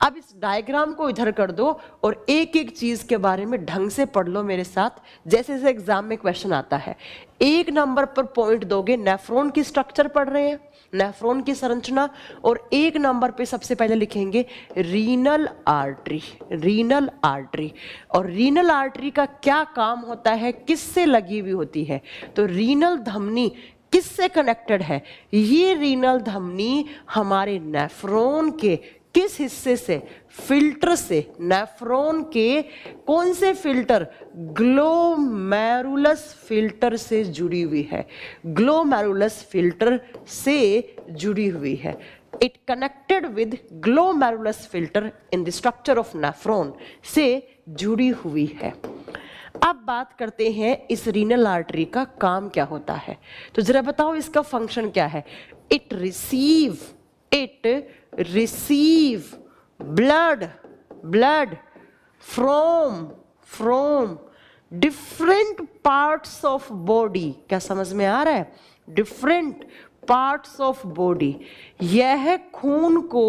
अब इस डायग्राम को इधर कर दो और एक एक चीज के बारे में ढंग से पढ़ लो मेरे साथ, जैसे जैसे एग्जाम में क्वेश्चन आता है। 1 नंबर पर पॉइंट दोगे, नेफ्रॉन की स्ट्रक्चर पढ़ रहे हैं, नेफ्रॉन की संरचना, और 1 नंबर पे सबसे पहले लिखेंगे रीनल आर्टरी। रीनल आर्टरी, और रीनल आर्टरी का क्या काम होता है, किससे लगी हुई होती है, तो रीनल धमनी किससे कनेक्टेड है, ये रीनल धमनी हमारे नेफ्रॉन के किस हिस्से से, फिल्टर से, नेफ्रॉन के कौन से फिल्टर, ग्लोमेरुलस फिल्टर से जुड़ी हुई है, ग्लोमेरुलस फिल्टर से जुड़ी हुई है। It connected with glomerulus filter in the structure of nephron से जुड़ी हुई है। अब बात करते हैं इस रीनल आर्टरी का काम क्या होता है, तो जरा बताओ इसका फंक्शन क्या है। It receive blood from different parts of body। क्या समझ में आ रहा है, different parts of body। यह खून को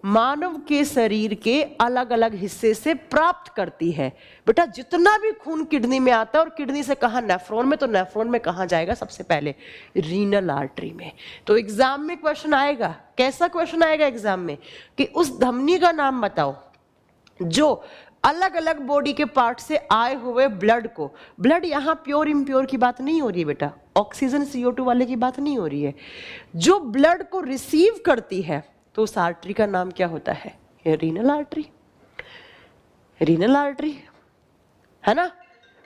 मानव के शरीर के अलग अलग हिस्से से प्राप्त करती है। बेटा जितना भी खून किडनी में आता है, और किडनी से कहाँ, नेफ्रॉन में, तो नेफ्रॉन में कहाँ जाएगा सबसे पहले, रीनल आर्टरी में। तो एग्जाम में क्वेश्चन आएगा, कैसा क्वेश्चन आएगा एग्जाम में, कि उस धमनी का नाम बताओ जो अलग अलग बॉडी के पार्ट से आए हुए ब्लड को, ब्लड यहाँ प्योर इम्प्योर की बात नहीं हो रही है बेटा, ऑक्सीजन CO2 वाले की बात नहीं हो रही है, जो ब्लड को रिसीव करती है, तो उस आर्टरी का नाम क्या होता है, रीनल आर्टरी। रीनल आर्टरी है ना,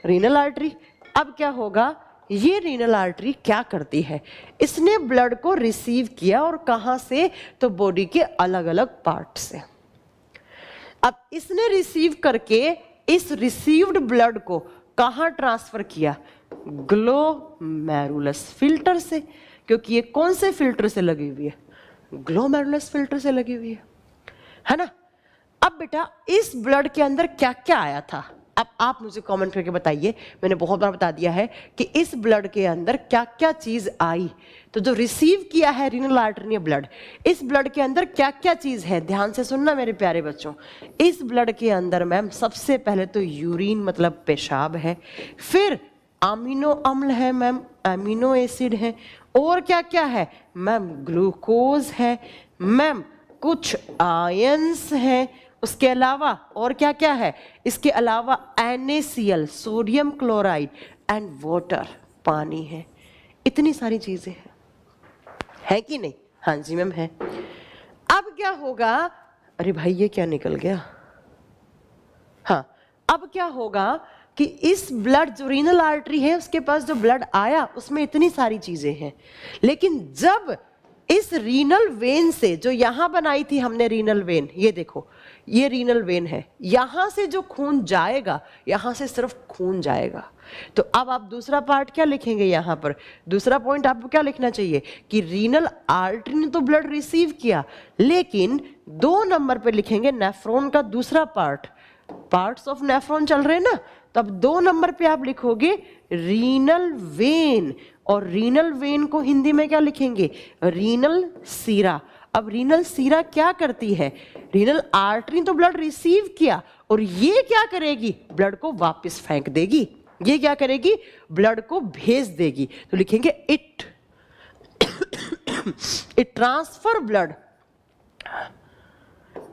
रीनल आर्टरी। अब क्या होगा, ये रीनल आर्टरी क्या करती है, इसने ब्लड को रिसीव किया, और कहां से, तो बॉडी के अलग अलग पार्ट से। अब इसने रिसीव करके इस रिसीव्ड ब्लड को कहां ट्रांसफर किया, ग्लोमेरुलस फिल्टर से, क्योंकि ये कौन से फिल्टर से लगी हुई है, ग्लोमेरुलस फिल्टर से लगी हुई है ना। अब बेटा इस ब्लड के अंदर क्या क्या आया था, अब आप मुझे कमेंट करके बताइए, मैंने बहुत बार बता दिया है कि इस ब्लड के अंदर क्या क्या चीज आई। तो जो रिसीव किया है रीनल आर्टरी ने ब्लड, इस ब्लड के अंदर क्या क्या चीज है, ध्यान से सुनना मेरे प्यारे बच्चों। इस ब्लड के अंदर मैम सबसे पहले तो यूरिन मतलब पेशाब है, फिर अमीनो अम्ल है मैम, अमीनो एसिड है, और क्या क्या है मैम, ग्लूकोज है मैम, कुछ आयंस हैं, उसके अलावा और क्या क्या है, इसके अलावा NaCl sodium chloride and water पानी है। इतनी सारी चीजें हैं, है कि नहीं, हाँ जी मैम है। अब क्या होगा, अरे भाई ये क्या निकल गया, हाँ अब क्या होगा कि इस ब्लड जो रीनल आर्टरी है उसके पास जो ब्लड आया उसमें इतनी सारी चीजें हैं, लेकिन जब इस रीनल वेन से, जो यहां बनाई थी हमने रीनल वेन, ये देखो ये रीनल वेन है, यहां से जो खून जाएगा, यहां से सिर्फ खून जाएगा। तो अब आप दूसरा पार्ट क्या लिखेंगे, यहां पर दूसरा पॉइंट आपको क्या लिखना चाहिए कि रीनल आर्टरी ने तो ब्लड रिसीव किया, लेकिन 2 नंबर पे लिखेंगे नेफ्रॉन का दूसरा पार्ट, पार्ट्स ऑफ नेफ्रॉन चल रहे हैं ना, तब 2 नंबर पे आप लिखोगे रीनल वेन, और रीनल वेन को हिंदी में क्या लिखेंगे, रीनल सीरा। अब रीनल सीरा क्या करती है, रीनल आर्टरी तो ब्लड रिसीव किया, और ये क्या करेगी, ब्लड को वापस फेंक देगी, ये क्या करेगी, ब्लड को भेज देगी। तो लिखेंगे it transfer blood,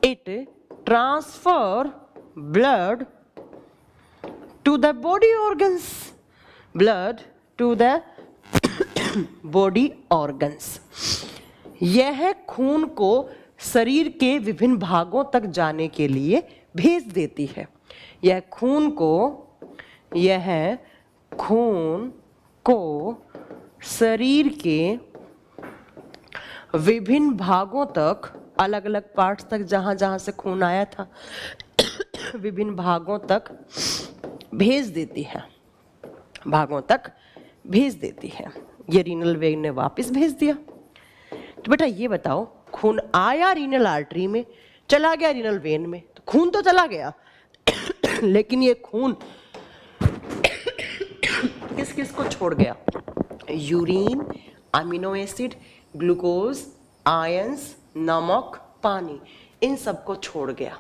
it transfer blood to the body organs, blood to the body organs। यह खून को शरीर के विभिन्न भागों तक जाने के लिए भेज देती है। यह खून को शरीर के विभिन्न भागों तक, अलग अलग पार्ट्स तक, जहां जहां से खून आया था, विभिन्न भागों तक भेज देती है, भागों तक भेज देती है। ये रीनल वेन ने वापस भेज दिया। तो बेटा ये बताओ, खून आया रीनल आर्टरी में, चला गया रीनल वेन में, तो खून तो चला गया लेकिन ये खून किस किस को छोड़ गया, urine, amino acid, glucose, ions, नमक, पानी, इन सबको छोड़ गया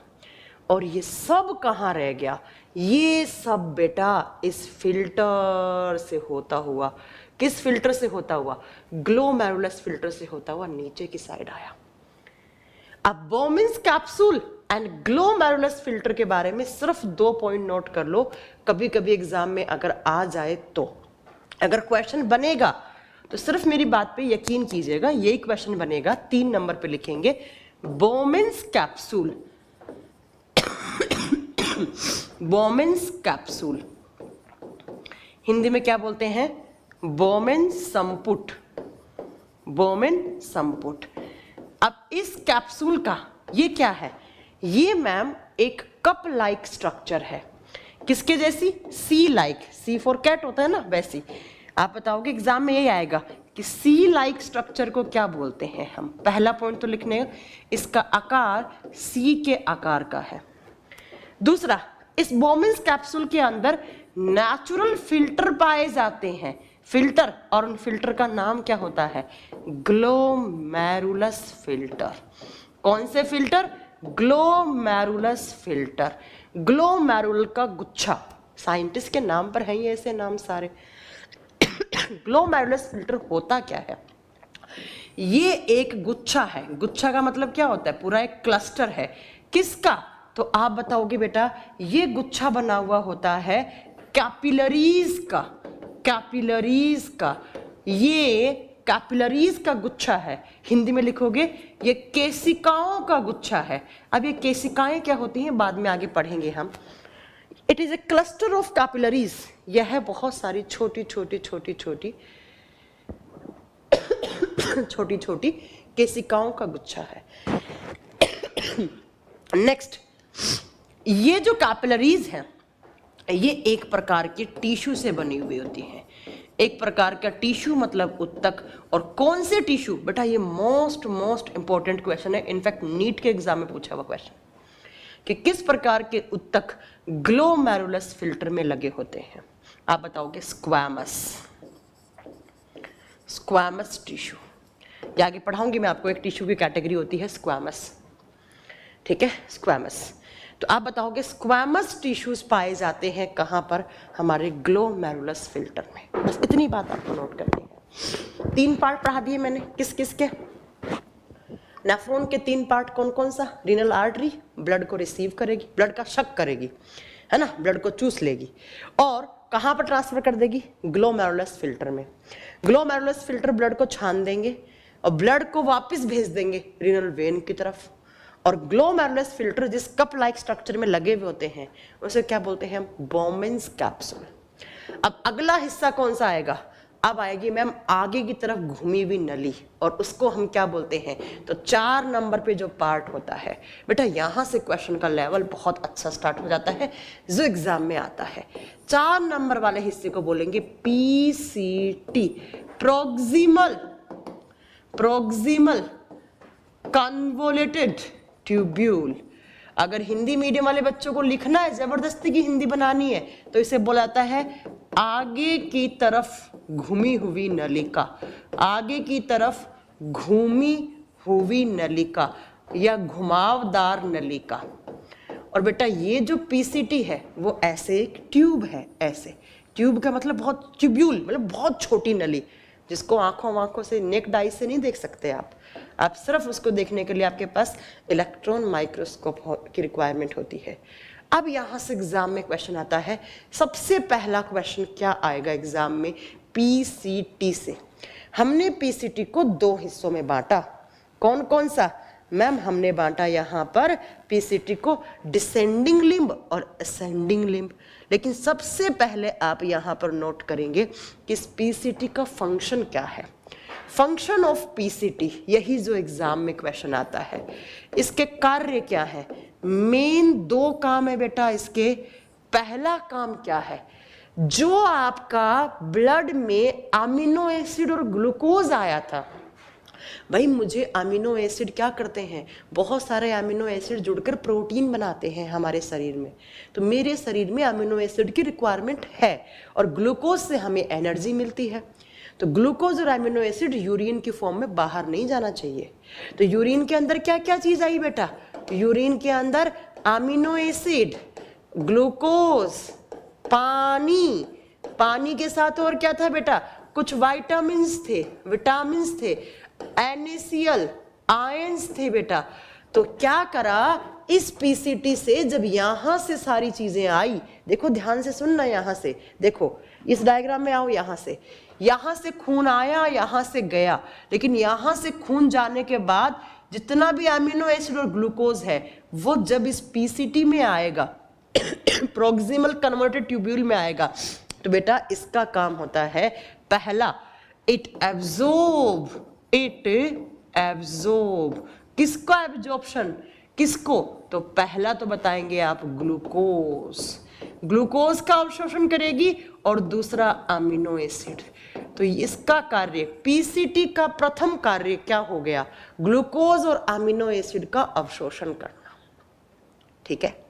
और ये सब कहाँ रह गया? ये सब बेटा इस फिल्टर से होता हुआ, किस फिल्टर से होता हुआ? ग्लोमेरुलस फिल्टर से होता हुआ नीचे की साइड आया। अब बोमिन्स कैप्सूल एंड ग्लोमेरुलस फिल्टर के बारे में सिर्फ 2 पॉइंट नोट कर लो, कभी कभी एग्जाम में अगर आ जाए तो। अगर क्वेश्चन बनेगा तो सिर्फ मेरी बात पे यकीन कीजिएगा, यही क्वेश्चन बनेगा। 3 नंबर पे लिखेंगे बोमिन्स कैप्सूल। बोमिन्स कैप्सूल हिंदी में क्या बोलते हैं? बोमेन संपुट। बोमेन संपुट। अब इस कैप्सूल का ये क्या है? ये मैम एक कप लाइक स्ट्रक्चर है। किसके जैसी? सी लाइक। सी फॉर कैट होता है ना, वैसी। आप बताओगे एग्जाम में यही आएगा कि सी लाइक स्ट्रक्चर को क्या बोलते हैं हम। पहला पॉइंट तो लिखने, इसका आकार सी के आकार का है। दूसरा, इस बोमिन्स कैप्सूल के अंदर नेचुरल फिल्टर पाए जाते हैं। फिल्टर, और उन फिल्टर का नाम क्या होता है? Glomerulus filter. कौन से फिल्टर? Glomerulus filter. ग्लोमेरुल का गुच्छा, साइंटिस्ट के नाम पर है ये ऐसे नाम सारे। ग्लोमेरुलस फिल्टर होता क्या है? ये एक गुच्छा है। गुच्छा का मतलब क्या होता है? पूरा एक क्लस्टर है। किसका? तो आप बताओगे बेटा, ये गुच्छा बना हुआ होता है कैपिलरीज का। कैपिलरीज का, ये कैपिलरीज का गुच्छा है। हिंदी में लिखोगे ये केशिकाओं का गुच्छा है। अब ये केशिकाएं क्या होती हैं बाद में आगे पढ़ेंगे हम। It is a cluster of capillaries. यह है बहुत सारी छोटी छोटी छोटी छोटी छोटी छोटी केशिकाओं का गुच्छा है। नेक्स्ट, ये जो कैपिलरीज हैं ये एक प्रकार की टिश्यू से बनी हुई होती हैं। एक प्रकार का टिश्यू मतलब उत्तक। और कौन से टिश्यू? बेटा ये मोस्ट इंपॉर्टेंट क्वेश्चन है। इनफैक्ट नीट के एग्जाम में पूछा हुआ क्वेश्चन कि किस प्रकार के उत्तक ग्लोमेरुलस फिल्टर में लगे होते हैं। आप बताओगे स्क्वैमस। Squamous tissue. ये आगे पढ़ाऊंगी मैं आपको, एक टिश्यू की कैटेगरी होती है स्क्वैमस। ठीक है, स्क्वैमस। तो आप बताओगे स्क्वैमस टिश्यूज पाए जाते हैं कहां पर? हमारे ग्लोमेरुलस फिल्टर में। बस इतनी बात आपको नोट करनी है। 3 पार्ट पढ़ा दिए मैंने। किस किस के? नेफ्रॉन के 3 पार्ट कौन कौन सा? रीनल आर्टरी ब्लड को रिसीव करेगी, ब्लड का शक करेगी, है ना, ब्लड को चूस लेगी और कहां पर ट्रांसफर कर देगी? ग्लोमेरुलस फिल्टर में। ग्लोमेरुलस फिल्टर ब्लड को छान देंगे और ब्लड को वापस भेज देंगे रीनल वेन की तरफ। और ग्लोमेरुलस फिल्टर जिस कप लाइक स्ट्रक्चर में लगे हुए होते हैं उसे क्या बोलते हैं? बोमिन्स कैप्सूल। अब अगला हिस्सा कौन सा आएगा? अब आएगी मैम आगे की तरफ घूमी हुई नली, और उसको हम क्या बोलते हैं? तो 4 नंबर पे जो पार्ट होता है बेटा, यहां से क्वेश्चन का लेवल बहुत अच्छा स्टार्ट हो जाता है जो एग्जाम में आता है। 4 नंबर वाले हिस्से को बोलेंगे PCT, प्रोक्सिमल कन्वोल्यूटेड ट्यूब्यूल। अगर हिंदी मीडियम वाले बच्चों को लिखना है, जबरदस्ती की हिंदी बनानी है, तो इसे बोला जाता है आगे की तरफ घूमी हुई नलिका। आगे की तरफ घूमी हुई नलिका या घुमावदार नलिका। और बेटा ये जो PCT है वो ऐसे एक ट्यूब है। ऐसे ट्यूब का मतलब बहुत, ट्यूब्यूल मतलब बहुत छोटी नली, जिसको आंखों से नेक्ड आई से नहीं देख सकते आप सिर्फ उसको देखने के लिए आपके पास इलेक्ट्रॉन माइक्रोस्कोप की रिक्वायरमेंट होती है। अब यहाँ से एग्जाम में क्वेश्चन आता है। सबसे पहला क्वेश्चन क्या आएगा एग्जाम में? PCT से। हमने PCT को 2 हिस्सों में बांटा। कौन कौन सा? मैम हमने बांटा यहाँ पर PCT को डिसेंडिंग लिम्ब और असेंडिंग लिम्ब। लेकिन सबसे पहले आप यहाँ पर नोट करेंगे कि इस PCT का फंक्शन क्या है। फंक्शन ऑफ PCT, यही जो एग्जाम में क्वेश्चन आता है। इसके कार्य क्या है? मेन 2 काम है बेटा इसके। पहला काम क्या है? जो आपका ब्लड में अमीनो एसिड और ग्लूकोज आया था, भाई मुझे अमीनो एसिड क्या करते हैं? बहुत सारे अमीनो एसिड जुड़कर प्रोटीन बनाते हैं हमारे शरीर में। तो मेरे शरीर में अमीनो एसिड की रिक्वायरमेंट है और ग्लूकोज से हमें एनर्जी मिलती है। तो ग्लूकोज और अमीनो एसिड यूरिन की फॉर्म में बाहर नहीं जाना चाहिए। तो यूरिन के अंदर क्या क्या चीज आई बेटा? यूरिन के अंदर अमीनो एसिड, ग्लूकोज, पानी, पानी के साथ और क्या था बेटा, कुछ विटामिन्स थे, NaCl, आयंस थे बेटा। तो क्या करा, इस पीसीटी से जब यहां से सारी चीजें आई, देखो ध्यान से सुनना, यहां से देखो, इस डायग्राम में आओ, यहां से खून आया, यहां से गया, लेकिन यहां से खून जाने के बाद जितना भी अमीनो एसिड और ग्लूकोज है वो जब इस पीसीटी में आएगा, प्रोक्सिमल कन्वर्टेड ट्यूब्यूल में आएगा, तो बेटा इसका काम होता है, पहला इट एब्जॉर्ब, किसका एब्जॉर्प्शन, किसको, तो पहला तो बताएंगे आप ग्लूकोज का अवशोषण करेगी, और दूसरा अमीनो एसिड। तो इसका कार्य, पीसीटी का प्रथम कार्य क्या हो गया, ग्लूकोज और अमीनो एसिड का अवशोषण करना। ठीक है,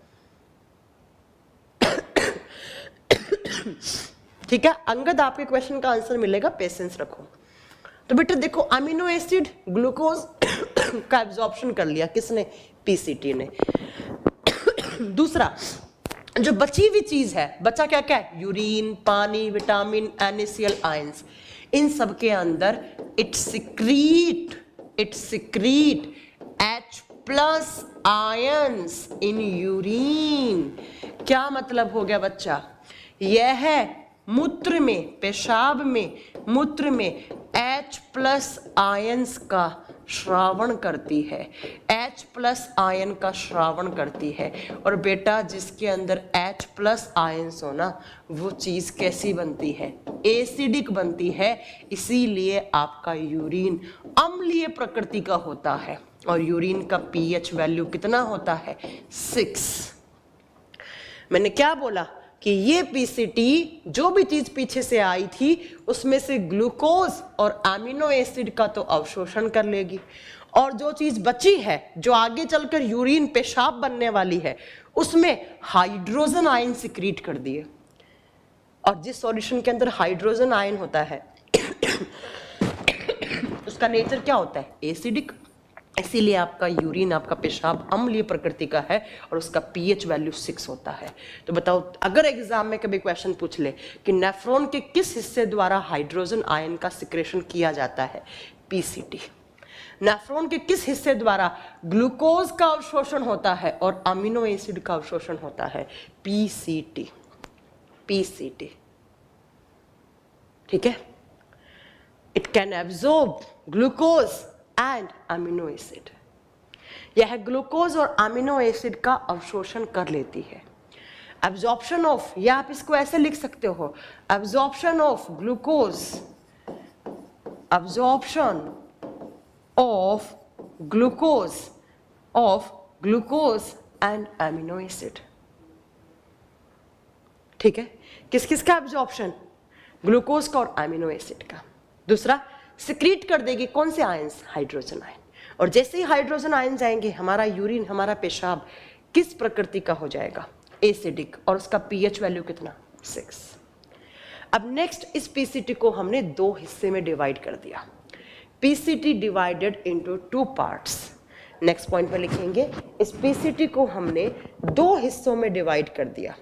ठीक है अंगद, आपके क्वेश्चन का आंसर मिलेगा, पेशेंस रखो। तो बेटा देखो, अमीनो एसिड, ग्लूकोज का एब्जॉर्प्शन कर लिया, किसने, पीसीटी ने। दूसरा, जो बची हुई चीज है, बचा क्या क्या है, यूरिन, पानी, विटामिन, NaCl, आयंस, इन सब के अंदर it secrete H+ ions in urine. क्या मतलब हो गया बच्चा, यह मूत्र में, पेशाब में, मूत्र में H+ आयंस का श्रावण करती है, H+ आयन का श्रावण करती है। और बेटा जिसके अंदर H+ आयंस हो ना, वो चीज कैसी बनती है, एसिडिक बनती है, इसीलिए आपका यूरिन अम्लीय प्रकृति का होता है। और यूरिन का pH वैल्यू कितना होता है, 6। मैंने क्या बोला कि ये पीसीटी जो भी चीज पीछे से आई थी उसमें से ग्लूकोज और अमीनो एसिड का तो अवशोषण कर लेगी, और जो चीज बची है, जो आगे चलकर यूरिन, पेशाब बनने वाली है, उसमें हाइड्रोजन आयन सिक्रीट कर दिए। और जिस सॉल्यूशन के अंदर हाइड्रोजन आयन होता है उसका नेचर क्या होता है, एसिडिक, इसीलिए आपका यूरिन, आपका पेशाब अम्लीय प्रकृति का है, और उसका pH वैल्यू 6 होता है। तो बताओ, अगर एग्जाम में कभी क्वेश्चन पूछ ले कि नेफ्रॉन के किस हिस्से द्वारा हाइड्रोजन आयन का सिक्रेशन किया जाता है, पीसीटी। नेफ्रॉन के किस हिस्से द्वारा ग्लूकोज का अवशोषण होता है और अमीनो एसिड का अवशोषण होता है, पीसीटी। ठीक है, it can absorb glucose and amino acid. यह ग्लूकोज और अमीनो एसिड का अवशोषण कर लेती है। एब्जॉर्प्शन ऑफ, या आप इसको ऐसे लिख सकते हो, absorption of glucose, absorption of glucose and amino acid. ठीक है, किस किस का एब्जॉर्प्शन, ग्लूकोज का और अमीनो एसिड का। दूसरा, सिक्रीट कर देगी कौन से आयंस, हाइड्रोजन आयन। और जैसे ही हाइड्रोजन आयन जाएंगे, हमारा यूरिन, हमारा पेशाब किस प्रकृति का हो जाएगा, एसिडिक, और उसका pH वैल्यू कितना, 6। अब नेक्स्ट, इस पीसीटी को हमने दो हिस्से में डिवाइड कर दिया, PCT divided into 2 parts. Next point पे लिखेंगे, इस पीसीटी को हमने 2 हिस्सों में डिवाइड कर दिया।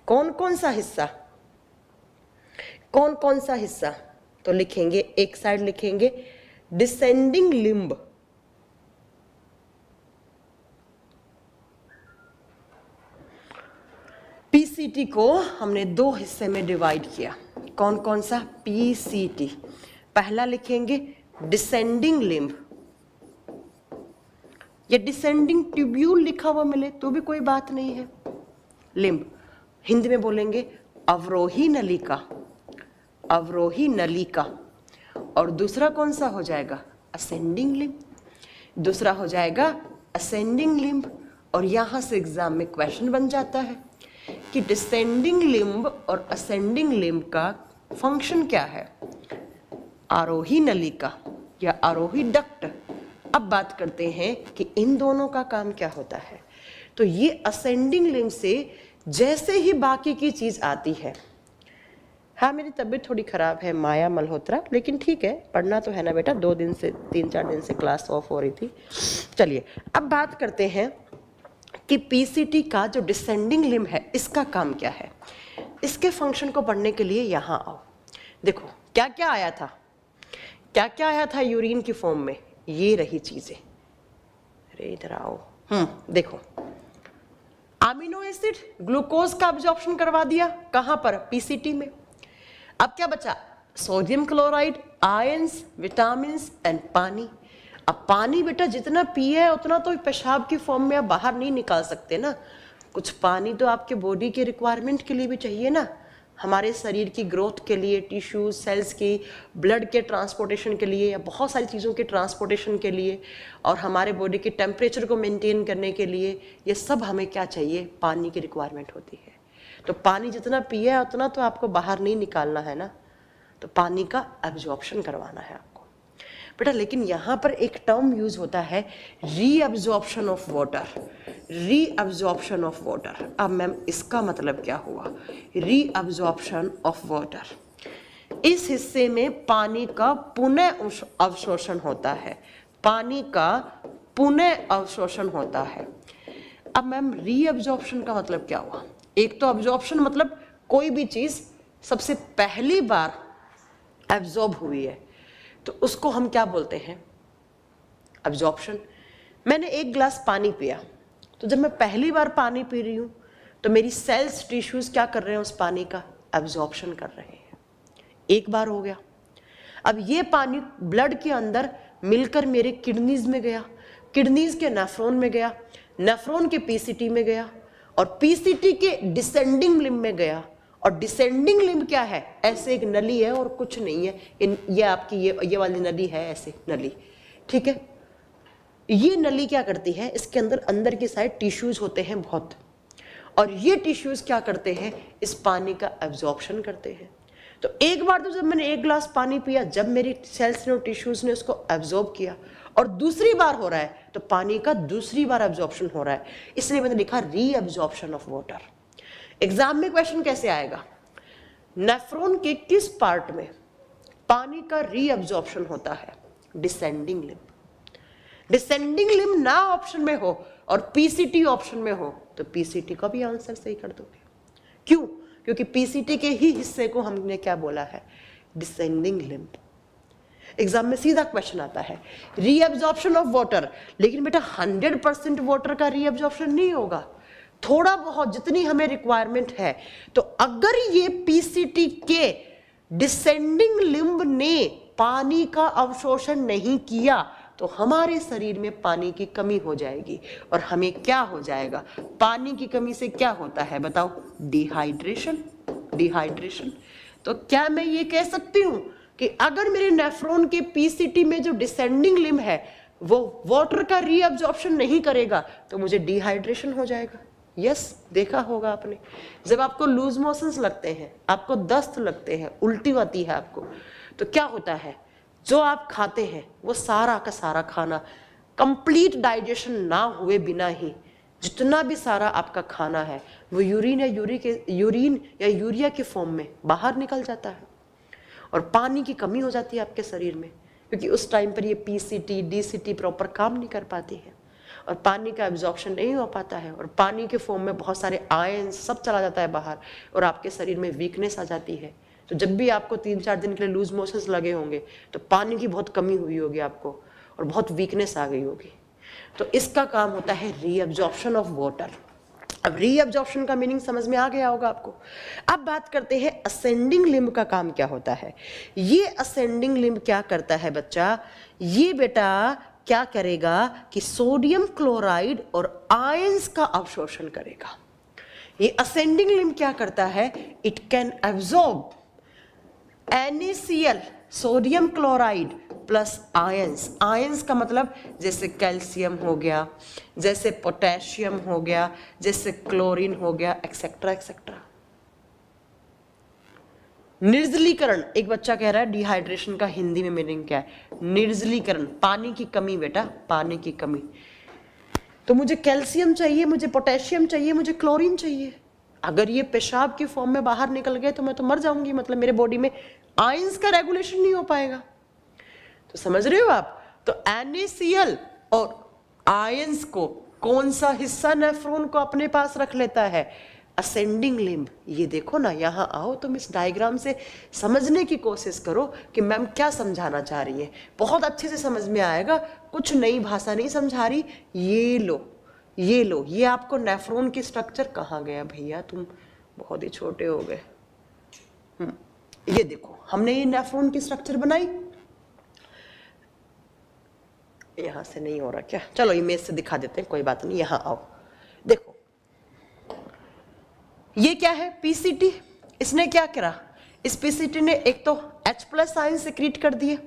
कौन कौन सा हिस्सा, तो लिखेंगे, एक साइड लिखेंगे डिसेंडिंग लिम्ब, पीसीटी को हमने 2 हिस्से में डिवाइड किया। कौन कौन सा, पीसीटी, पहला लिखेंगे डिसेंडिंग लिम्ब, या डिसेंडिंग ट्यूब्यूल लिखा हुआ मिले तो भी कोई बात नहीं है, लिम्ब, हिंदी में बोलेंगे अवरोही नलिका। और दूसरा कौन सा हो जाएगा, असेंडिंग लिम्ब, दूसरा हो जाएगा असेंडिंग लिम्ब। और यहां से एग्जाम में क्वेश्चन बन जाता है कि डिसेंडिंग लिम्ब और असेंडिंग लिम्ब का फंक्शन क्या है, आरोही नलिका या आरोही डक्ट। अब बात करते हैं कि इन दोनों का काम क्या होता है। तो ये असेंडिंग लिम्ब से जैसे ही बाकी की चीज आती है, हाँ मेरी तबीयत थोड़ी खराब है माया मल्होत्रा, लेकिन ठीक है, पढ़ना तो है ना बेटा, 3-4 दिन से क्लास ऑफ हो रही थी। चलिए अब बात करते हैं कि पीसीटी का जो डिसेंडिंग लिम्ब है इसका काम क्या है। इसके फंक्शन को पढ़ने के लिए यहाँ आओ। देखो क्या क्या आया था यूरिन की फॉर्म में, ये रही चीजें। अरे इधर आओ, देखो अमीनो एसिड ग्लूकोज का अब्जॉर्प्शन करवा दिया, कहां पर, पीसीटी में। अब क्या बचा, sodium chloride, ions, vitamins and पानी। अब पानी बेटा जितना पिए है उतना तो पेशाब की फॉर्म में आप बाहर नहीं निकाल सकते ना, कुछ पानी तो आपके बॉडी के रिक्वायरमेंट के लिए भी चाहिए ना, हमारे शरीर की ग्रोथ के लिए, टिश्यूज सेल्स की, ब्लड के ट्रांसपोर्टेशन के लिए, या बहुत सारी चीज़ों के ट्रांसपोर्टेशन के लिए, और हमारे बॉडी के टेम्परेचर को मेंटेन करने के लिए, ये सब हमें क्या चाहिए, पानी की रिक्वायरमेंट होती है। तो पानी जितना पिए है उतना तो आपको बाहर नहीं निकालना है ना, तो पानी का एब्जॉर्प्शन करवाना है आपको बेटा। लेकिन यहाँ पर एक टर्म यूज होता है reabsorption of water, reabsorption of water. अब मैम इसका मतलब क्या हुआ, रीअब्जॉर्प्शन ऑफ वाटर, इस हिस्से में पानी का पुनः अवशोषण होता है, पानी का पुनः अवशोषण होता है। अब मैम रीअब्जॉर्प्शन का मतलब क्या हुआ, एक तो अब्जॉर्प्शन मतलब कोई भी चीज सबसे पहली बार एब्जॉर्ब हुई है तो उसको हम क्या बोलते हैं, अब्जॉर्प्शन। मैंने एक गिलास पानी पिया, तो जब मैं पहली बार पानी पी रही हूं तो मेरी सेल्स टिश्यूज क्या कर रहे हैं, उस पानी का एब्जॉर्प्शन कर रहे हैं। एक बार हो गया। अब ये पानी ब्लड के अंदर मिलकर मेरे किडनीज में गया, किडनीज के नेफ्रॉन में गया, नेफ्रॉन के पीसीटी में गया, और पीसीटी के डिसेंडिंग लिम्ब में गया। और डिसेंडिंग लिम्ब क्या है, ऐसे एक नली है और कुछ नहीं है, ये आपकी ये वाली नली है, ऐसे नली, ठीक है। ये नली क्या करती है, इसके अंदर की साइड टिश्यूज होते हैं बहुत, और ये टिश्यूज क्या करते हैं, इस पानी का एब्जॉर्प्शन करते हैं। तो एक बार तो जब मैंने एक गिलास पानी पिया, जब मेरी सेल्स ने और टिश्यूज ने उसको एब्जॉर्ब किया, और दूसरी बार हो रहा है तो पानी का दूसरी बार एब्जॉर्प्शन हो रहा है, इसलिए मैंने लिखा रीअब्जॉर्प्शन ऑफ वाटर। एग्जाम में क्वेश्चन कैसे आएगा, नेफ्रॉन के किस पार्ट में पानी का रीअब्जॉर्प्शन होता है, डिसेंडिंग लिम्ब। डिसेंडिंग लिम्ब ना ऑप्शन में हो और पीसीटी ऑप्शन में हो तो पीसीटी का भी आंसर सही कर दोगे। क्यों, क्योंकि पीसीटी के ही हिस्से को हमने क्या बोला है, डिसेंडिंग लिम्ब। एग्जाम में सीधा क्वेश्चन आता है रीअब्जॉर्प्शन ऑफ वाटर, लेकिन बेटा 100% वाटर का रीअब्जॉर्प्शन नहीं होगा, थोड़ा बहुत जितनी हमें रिक्वायरमेंट है। तो अगर ये पीसीटी के डिसेंडिंग लिम्ब ने पानी का अवशोषण नहीं किया तो हमारे शरीर में पानी की कमी हो जाएगी, और हमें क्या हो जाएगा, पानी की कमी से क्या होता है बताओ, डिहाइड्रेशन। डिहाइड्रेशन। तो क्या मैं ये कह सकती हूं कि अगर मेरे नेफ्रॉन के पीसीटी में जो डिसेंडिंग लिम्ब है वो वाटर का रीअब्जॉर्प्शन नहीं करेगा तो मुझे डिहाइड्रेशन हो जाएगा। यस, देखा होगा आपने, जब आपको लूज मोशंस लगते हैं, आपको दस्त लगते हैं, उल्टी आती है आपको, तो क्या होता है, जो आप खाते हैं वो सारा का सारा खाना कंप्लीट डाइजेशन ना हुए बिना ही जितना भी सारा आपका खाना है वो यूरिन या यूरिया के फॉर्म में बाहर निकल जाता है, और पानी की कमी हो जाती है आपके शरीर में, क्योंकि उस टाइम पर ये पीसीटी डीसीटी प्रॉपर काम नहीं कर पाती है, और पानी का एब्जॉर्प्शन नहीं हो पाता है, और पानी के फॉर्म में बहुत सारे आयन सब चला जाता है बाहर, और आपके शरीर में वीकनेस आ जाती है। तो जब भी आपको 3-4 दिन के लिए लूज मोशंस लगे होंगे तो पानी की बहुत कमी हुई होगी आपको, और बहुत वीकनेस आ गई होगी। तो इसका काम होता है रीअब्जॉर्प्शन ऑफ वाटर। अब रीअब्जॉर्प्शन का मीनिंग समझ में आ गया होगा आपको। अब बात करते हैं असेंडिंग लिम्ब का काम क्या होता है। ये असेंडिंग लिम्ब क्या करता है बच्चा, ये बेटा क्या करेगा कि सोडियम क्लोराइड और आयंस का अवशोषण करेगा। ये असेंडिंग लिम्ब क्या करता है, it can absorb NaCl sodium chloride plus ions. Ions का मतलब जैसे कैल्शियम हो गया, जैसे पोटेशियम हो गया, जैसे क्लोरीन हो गया, एक्सेट्रा एक्सेट्रा। निर्जलीकरण, एक बच्चा कह रहा है डिहाइड्रेशन का हिंदी में मीनिंग क्या है, निर्जलीकरण, पानी की कमी बेटा, पानी की कमी। तो मुझे कैल्शियम चाहिए, मुझे पोटेशियम चाहिए, मुझे क्लोरीन चाहिए। अगर ये पेशाब की फॉर्म में बाहर निकल गए तो मैं तो मर जाऊंगी, मतलब मेरे बॉडी में आयंस का रेगुलेशन नहीं हो पाएगा। तो समझ रहे हो आप, तो NaCl और आयंस को कौन सा हिस्सा नेफ्रॉन को अपने पास रख लेता है? Ascending limb. ये देखो ना, यहाँ आओ तुम इस डायग्राम से समझने की कोशिश करो कि मैम क्या समझाना चाह रही है। बहुत अच्छे से समझ में आएगा, कुछ नई भाषा नहीं समझा रही। ये लो, ये लो, ये आपको नेफ्रॉन की स्ट्रक्चर कहाँ गया भैया, तुम बहुत ही छोटे हो गए। ये देखो, हमने ये नेफ्रॉन की स्ट्रक्चर बनाई। यहां से नहीं हो रहा क्या? चलो इमेज से दिखा देते हैं, कोई बात नहीं। यहां आओ, देखो ये क्या है? पीसीटी। इसने क्या करा? इस पीसीटी ने एक तो H+ आयन सिक्रीट कर दिए।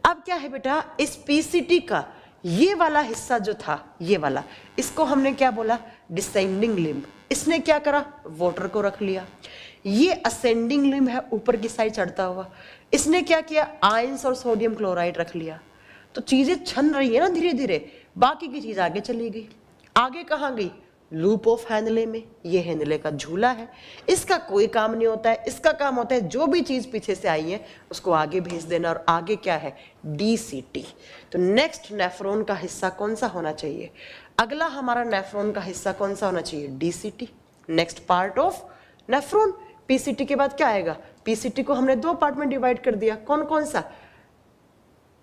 अब क्या है बेटा, इस पीसीटी का ये वाला हिस्सा जो था, ये वाला, इसको हमने क्या बोला? Descending limb. इसने क्या करा? वाटर को रख लिया। ये असेंडिंग लिम्ब है, ऊपर की साइड चढ़ता हुआ। इसने क्या किया? आयंस और सोडियम क्लोराइड रख लिया। तो चीजें छन रही है ना धीरे धीरे। बाकी की चीज आगे चली गई। आगे कहाँ गई? लूप ऑफ हैंडले में। ये हैंडले का झूला है, इसका कोई काम नहीं होता है। इसका काम होता है जो भी चीज पीछे से आई है उसको आगे भेज देना। और आगे क्या है? डीसीटी। तो नेक्स्ट नेफ्रॉन का हिस्सा कौन सा होना चाहिए? अगला हमारा नेफ्रॉन का हिस्सा कौन सा होना चाहिए? DCT. Next part of nephron. PCT के बाद क्या आएगा? पीसीटी को हमने दो पार्ट में डिवाइड कर दिया। कौन कौन सा?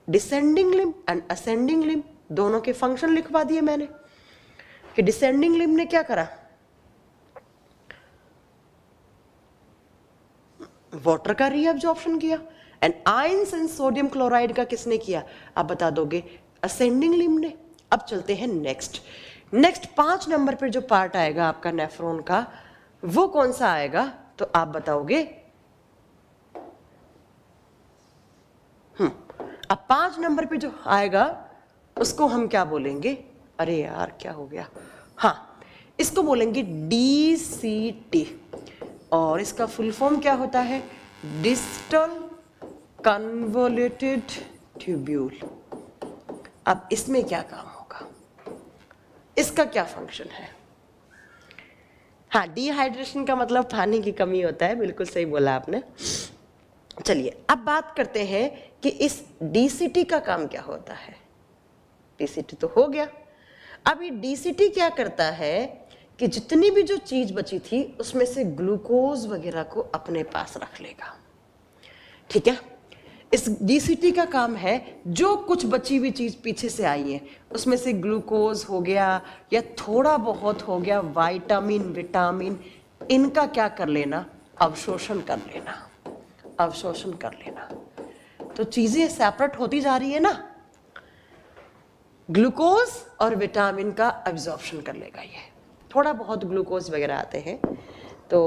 Descending limb and ascending limb. दोनों के फंक्शन लिखवा दिए मैंने कि डिसेंडिंग लिम्ब ने क्या करा? वाटर का रीअब्जॉर्प्शन किया। And ions and sodium chloride का किसने किया? आप बता दोगे, असेंडिंग लिम्ब ने। अब चलते हैं नेक्स्ट। 5 नंबर पर जो पार्ट आएगा आपका नेफ्रॉन का, वो कौन सा आएगा? तो आप बताओगे। अब 5 नंबर पे जो आएगा उसको हम क्या बोलेंगे? अरे यार क्या हो गया? हाँ, इसको बोलेंगे डीसीटी। और इसका फुल फॉर्म क्या होता है? Distal convoluted tubule. अब इसमें क्या काम होगा? इसका क्या फंक्शन है? हाँ, डिहाइड्रेशन का मतलब पानी की कमी होता है। बिल्कुल सही बोला आपने। चलिए अब बात करते हैं कि इस डीसीटी का काम क्या होता है। डीसीटी तो हो गया। अब ये डीसीटी क्या करता है कि जितनी भी जो चीज बची थी उसमें से ग्लूकोज वगैरह को अपने पास रख लेगा। ठीक है, इस डीसीटी का काम है जो कुछ बची हुई चीज पीछे से आई है उसमें से ग्लूकोज हो गया या थोड़ा बहुत हो गया विटामिन, इनका क्या कर लेना? अवशोषण कर लेना। अवशोषण कर लेना। तो चीजें सेपरेट होती जा रही है ना। ग्लूकोज और विटामिन का एब्जॉर्प्शन कर लेगा। ये थोड़ा बहुत ग्लूकोज वगैरह आते हैं तो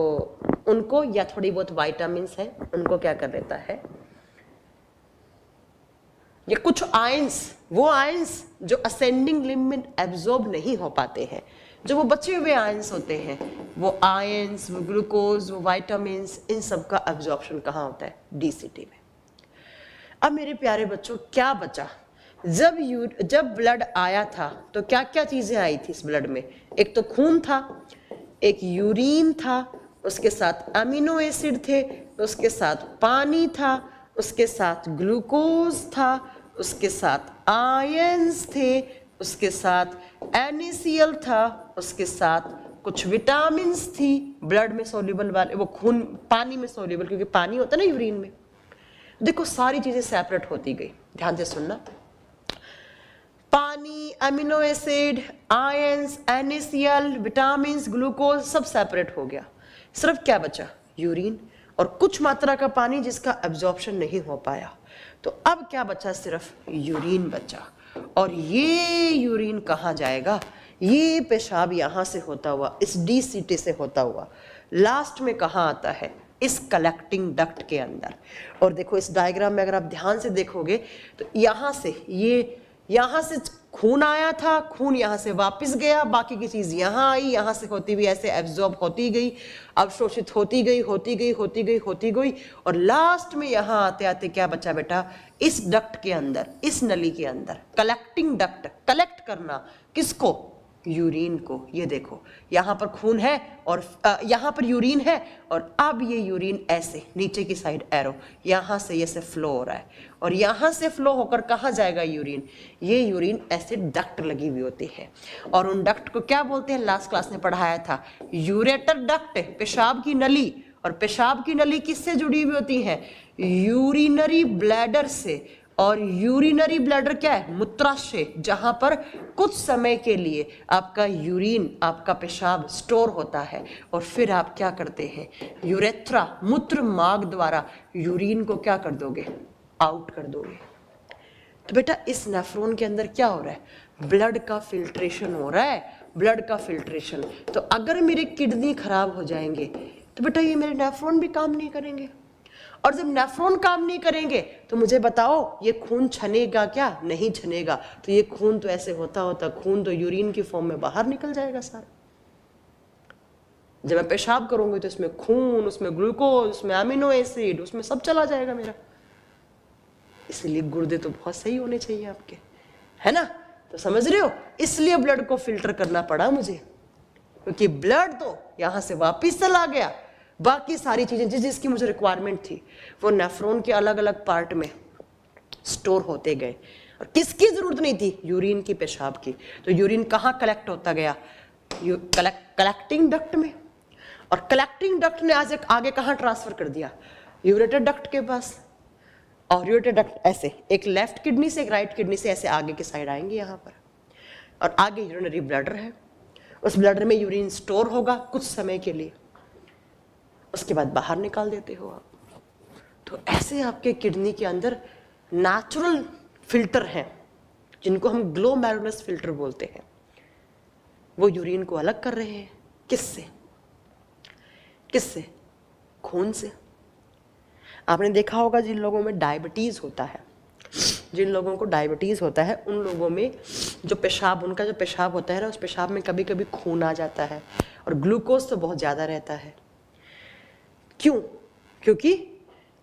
उनको, या थोड़ी बहुत विटामिन्स हैं उनको क्या कर लेता है? ये कुछ आयंस, वो आयंस जो असेंडिंग लिम्ब में एब्जॉर्ब नहीं हो पाते हैं, जो वो बचे हुए आयंस होते हैं, वो आयंस, वो ग्लूकोज, वो विटामिन्स, इन सब का एब्जॉर्प्शन कहाँ होता है? डीसीटी में। अब मेरे प्यारे बच्चों क्या बचा? जब ब्लड आया था तो क्या क्या चीजें आई थी इस ब्लड में? एक तो खून था, एक यूरिन था, उसके साथ अमीनो एसिड थे, उसके साथ पानी था, उसके साथ ग्लूकोज था, उसके साथ आयंस थे, उसके साथ NaCl था, उसके साथ कुछ विटामिन्स थी ब्लड में सोल्यूबल वाले, वो खून पानी में सोल्यूबल, क्योंकि पानी होता है ना यूरिन में। देखो सारी चीजें सेपरेट होती गई। ध्यान से सुनना, पानी, amino acid, ions, NaCl, vitamins, glucose सब सेपरेट हो गया। सिर्फ क्या बचा? यूरिन और कुछ मात्रा का पानी जिसका एब्जॉर्प्शन नहीं हो पाया। तो अब क्या बचा? सिर्फ यूरिन बचा। और ये यूरिन कहाँ जाएगा? ये पेशाब यहाँ से होता हुआ, इस डीसीटी से होता हुआ लास्ट में कहाँ आता है? इस कलेक्टिंग डक्ट के अंदर। और देखो इस डायग्राम में अगर आप ध्यान से देखोगे तो यहाँ से खून आया था, खून यहाँ से वापस गया, बाकी की चीज यहाँ आई, यहाँ से होती हुई ऐसे एब्जॉर्ब होती गई, अवशोषित होती गई और लास्ट में यहाँ आते आते क्या बचा बेटा? इस डक्ट के अंदर, इस नली के अंदर कलेक्टिंग डक्ट, कलेक्ट करना किसको? यूरिन को। ये देखो यहाँ पर खून है और यहाँ पर यूरिन है, और अब ये यूरिन ऐसे नीचे की साइड एरो, यहाँ से ये से फ्लो हो रहा है, और यहाँ से फ्लो होकर कहाँ जाएगा यूरिन? ये यूरिन ऐसे डक्ट लगी हुई होती है, और उन डक्ट को क्या बोलते हैं? लास्ट क्लास में पढ़ाया था, यूरेटर डक्ट, पेशाब की नली। और पेशाब की नली किससे जुड़ी हुई होती है? यूरिनरी ब्लैडर से। और यूरिनरी ब्लैडर क्या है? मूत्राशय, जहां पर कुछ समय के लिए आपका यूरिन, आपका पेशाब स्टोर होता है, और फिर आप क्या करते हैं? यूरेथ्रा, मूत्र मार्ग द्वारा यूरिन को क्या कर दोगे? आउट कर दोगे। तो बेटा इस नेफ्रॉन के अंदर क्या हो रहा है? ब्लड का फिल्ट्रेशन हो रहा है, ब्लड का फिल्ट्रेशन। तो अगर मेरे किडनी खराब हो जाएंगे तो बेटा ये मेरे नेफ्रॉन भी काम नहीं करेंगे, और जब नेफ्रॉन काम नहीं करेंगे तो मुझे बताओ ये खून छनेगा क्या? नहीं छनेगा। तो ये खून तो ऐसे होता होता खून तो यूरिन की फॉर्म में बाहर निकल जाएगा सारा। जब मैं पेशाब करूंगी तो इसमें खून, उसमें ग्लूकोज, उसमें अमीनो एसिड, उसमें सब चला जाएगा मेरा। इसलिए गुर्दे तो बहुत सही होने चाहिए आपके, है ना? तो समझ रहे हो, इसलिए ब्लड को फिल्टर करना पड़ा मुझे, क्योंकि ब्लड तो यहां से वापिस चला गया, बाकी सारी चीजें जिसकी मुझे रिक्वायरमेंट थी वो नेफ्रॉन के अलग अलग पार्ट में स्टोर होते गए। और किसकी जरूरत नहीं थी? यूरिन की, पेशाब की। तो यूरिन कहाँ कलेक्ट होता गया? कलेक्टिंग डक्ट में। और कलेक्टिंग डक्ट ने आज आगे कहाँ ट्रांसफर कर दिया? यूरेटर डक्ट के पास। और यूरेटर डक्ट ऐसे एक लेफ्ट किडनी से एक राइट किडनी से ऐसे आगे की साइड आएंगे यहाँ पर, और आगे यूरिनरी ब्लैडर है, उस ब्लैडर में यूरिन स्टोर होगा कुछ समय के लिए, उसके बाद बाहर निकाल देते हो आप। तो ऐसे आपके किडनी के अंदर नेचुरल फिल्टर हैं, जिनको हम ग्लोमेरुलस फिल्टर बोलते हैं, वो यूरिन को अलग कर रहे हैं। किससे? किससे? खून से। आपने देखा होगा जिन लोगों में डायबिटीज होता है, जिन लोगों को डायबिटीज होता है उन लोगों में जो पेशाब, उनका जो पेशाब होता है ना, उस पेशाब में कभी कभी खून आ जाता है, और ग्लूकोज तो बहुत ज्यादा रहता है। क्यों? क्योंकि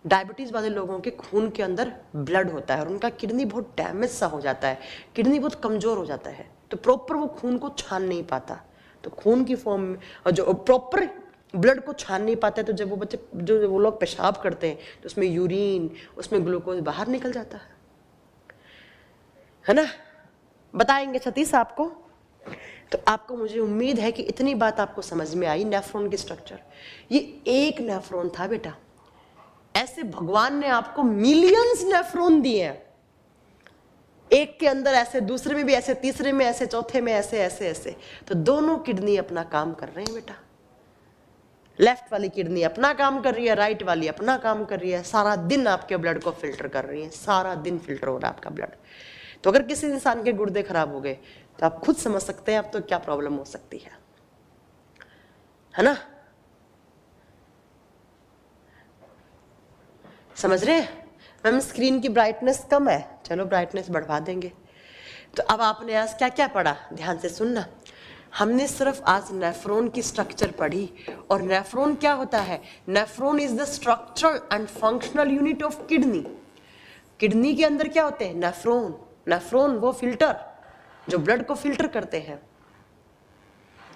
डायबिटीज वाले लोगों के खून के अंदर ब्लड होता है और उनका किडनी बहुत डैमेज सा हो जाता है, किडनी बहुत कमजोर हो जाता है, तो प्रॉपर वो खून को छान नहीं पाता। तो खून की फॉर्म में, और जो प्रॉपर ब्लड को छान नहीं पाता है, तो जब वो बच्चे, जो वो लोग पेशाब करते हैं तो उसमें यूरिन, उसमें ग्लूकोज बाहर निकल जाता है ना? बताएंगे सतीश आपको। तो आपको, मुझे उम्मीद है कि इतनी बात आपको समझ में आई नेफ्रॉन की स्ट्रक्चर। ये एक नेफ्रॉन था बेटा, ऐसे भगवान ने आपको मिलियंस नेफ्रॉन दिए हैं, एक के अंदर ऐसे, दूसरे में भी ऐसे, तीसरे में ऐसे, चौथे में ऐसे ऐसे ऐसे। तो दोनों किडनी अपना काम कर रहे हैं बेटा। लेफ्ट वाली किडनी अपना काम कर रही है, राइट वाली अपना काम कर रही है, सारा दिन आपके ब्लड को फिल्टर कर रही है, सारा दिन फिल्टर हो रहा है आपका ब्लड। तो अगर किसी इंसान के गुर्दे खराब हो गए तो आप खुद समझ सकते हैं आप तो क्या प्रॉब्लम हो सकती है ना? समझ रहे हैं? मैम स्क्रीन की ब्राइटनेस कम है, चलो ब्राइटनेस बढ़वा देंगे। तो अब आपने आज क्या क्या पढ़ा, ध्यान से सुनना। हमने सिर्फ आज नेफ्रॉन की स्ट्रक्चर पढ़ी, और नेफ्रॉन क्या होता है? Nephron is the structural and functional unit of kidney. Kidney के अंदर क्या होते हैं? नेफ्रॉन। नेफ्रॉन वो फिल्टर जो ब्लड को फिल्टर करते हैं,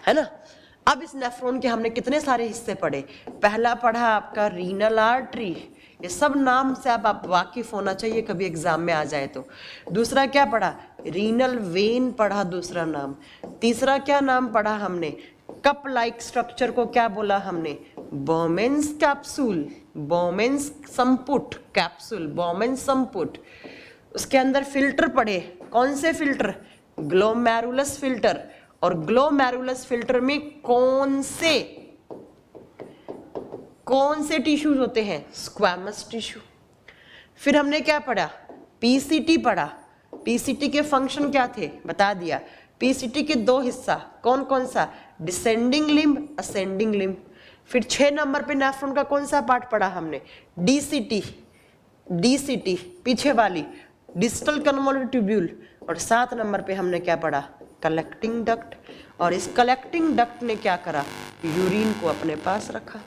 है ना? अब इस नेफ्रॉन के हमने कितने सारे हिस्से पढ़े। पहला पढ़ा आपका रीनल आर्टरी, ये सब नाम से आप वाकिफ होना चाहिए, कभी एग्जाम में आ जाए तो। दूसरा क्या पढ़ा? रीनल वेन पढ़ा, दूसरा नाम। तीसरा क्या नाम पढ़ा हमने? कप लाइक स्ट्रक्चर को क्या बोला हमने? बोमेन्स कैप्सूल, बोमेन्स संपुट, कैप्सूल बोमेन्स संपुट। उसके अंदर फिल्टर पढ़े, कौन से फिल्टर? Glomerulus filter. और ग्लोमेरुलस फिल्टर में कौन से टिश्यूज होते हैं? Squamous tissue. फिर हमने क्या पढ़ा? पीसीटी पढ़ा। पीसीटी के फंक्शन क्या थे बता दिया। पीसीटी के दो हिस्सा, कौन कौन सा? Descending limb, ascending limb. फिर 6 नंबर पे नेफ्रॉन का कौन सा पार्ट पढ़ा हमने? डीसीटी, डीसीटी पीछे वाली, डिस्टल कन्वोल्यूटेड ट्यूब्यूल। और 7 नंबर पे हमने क्या पढ़ा? Collecting duct. और इस कलेक्टिंग डक्ट ने क्या करा? यूरिन को अपने पास रखा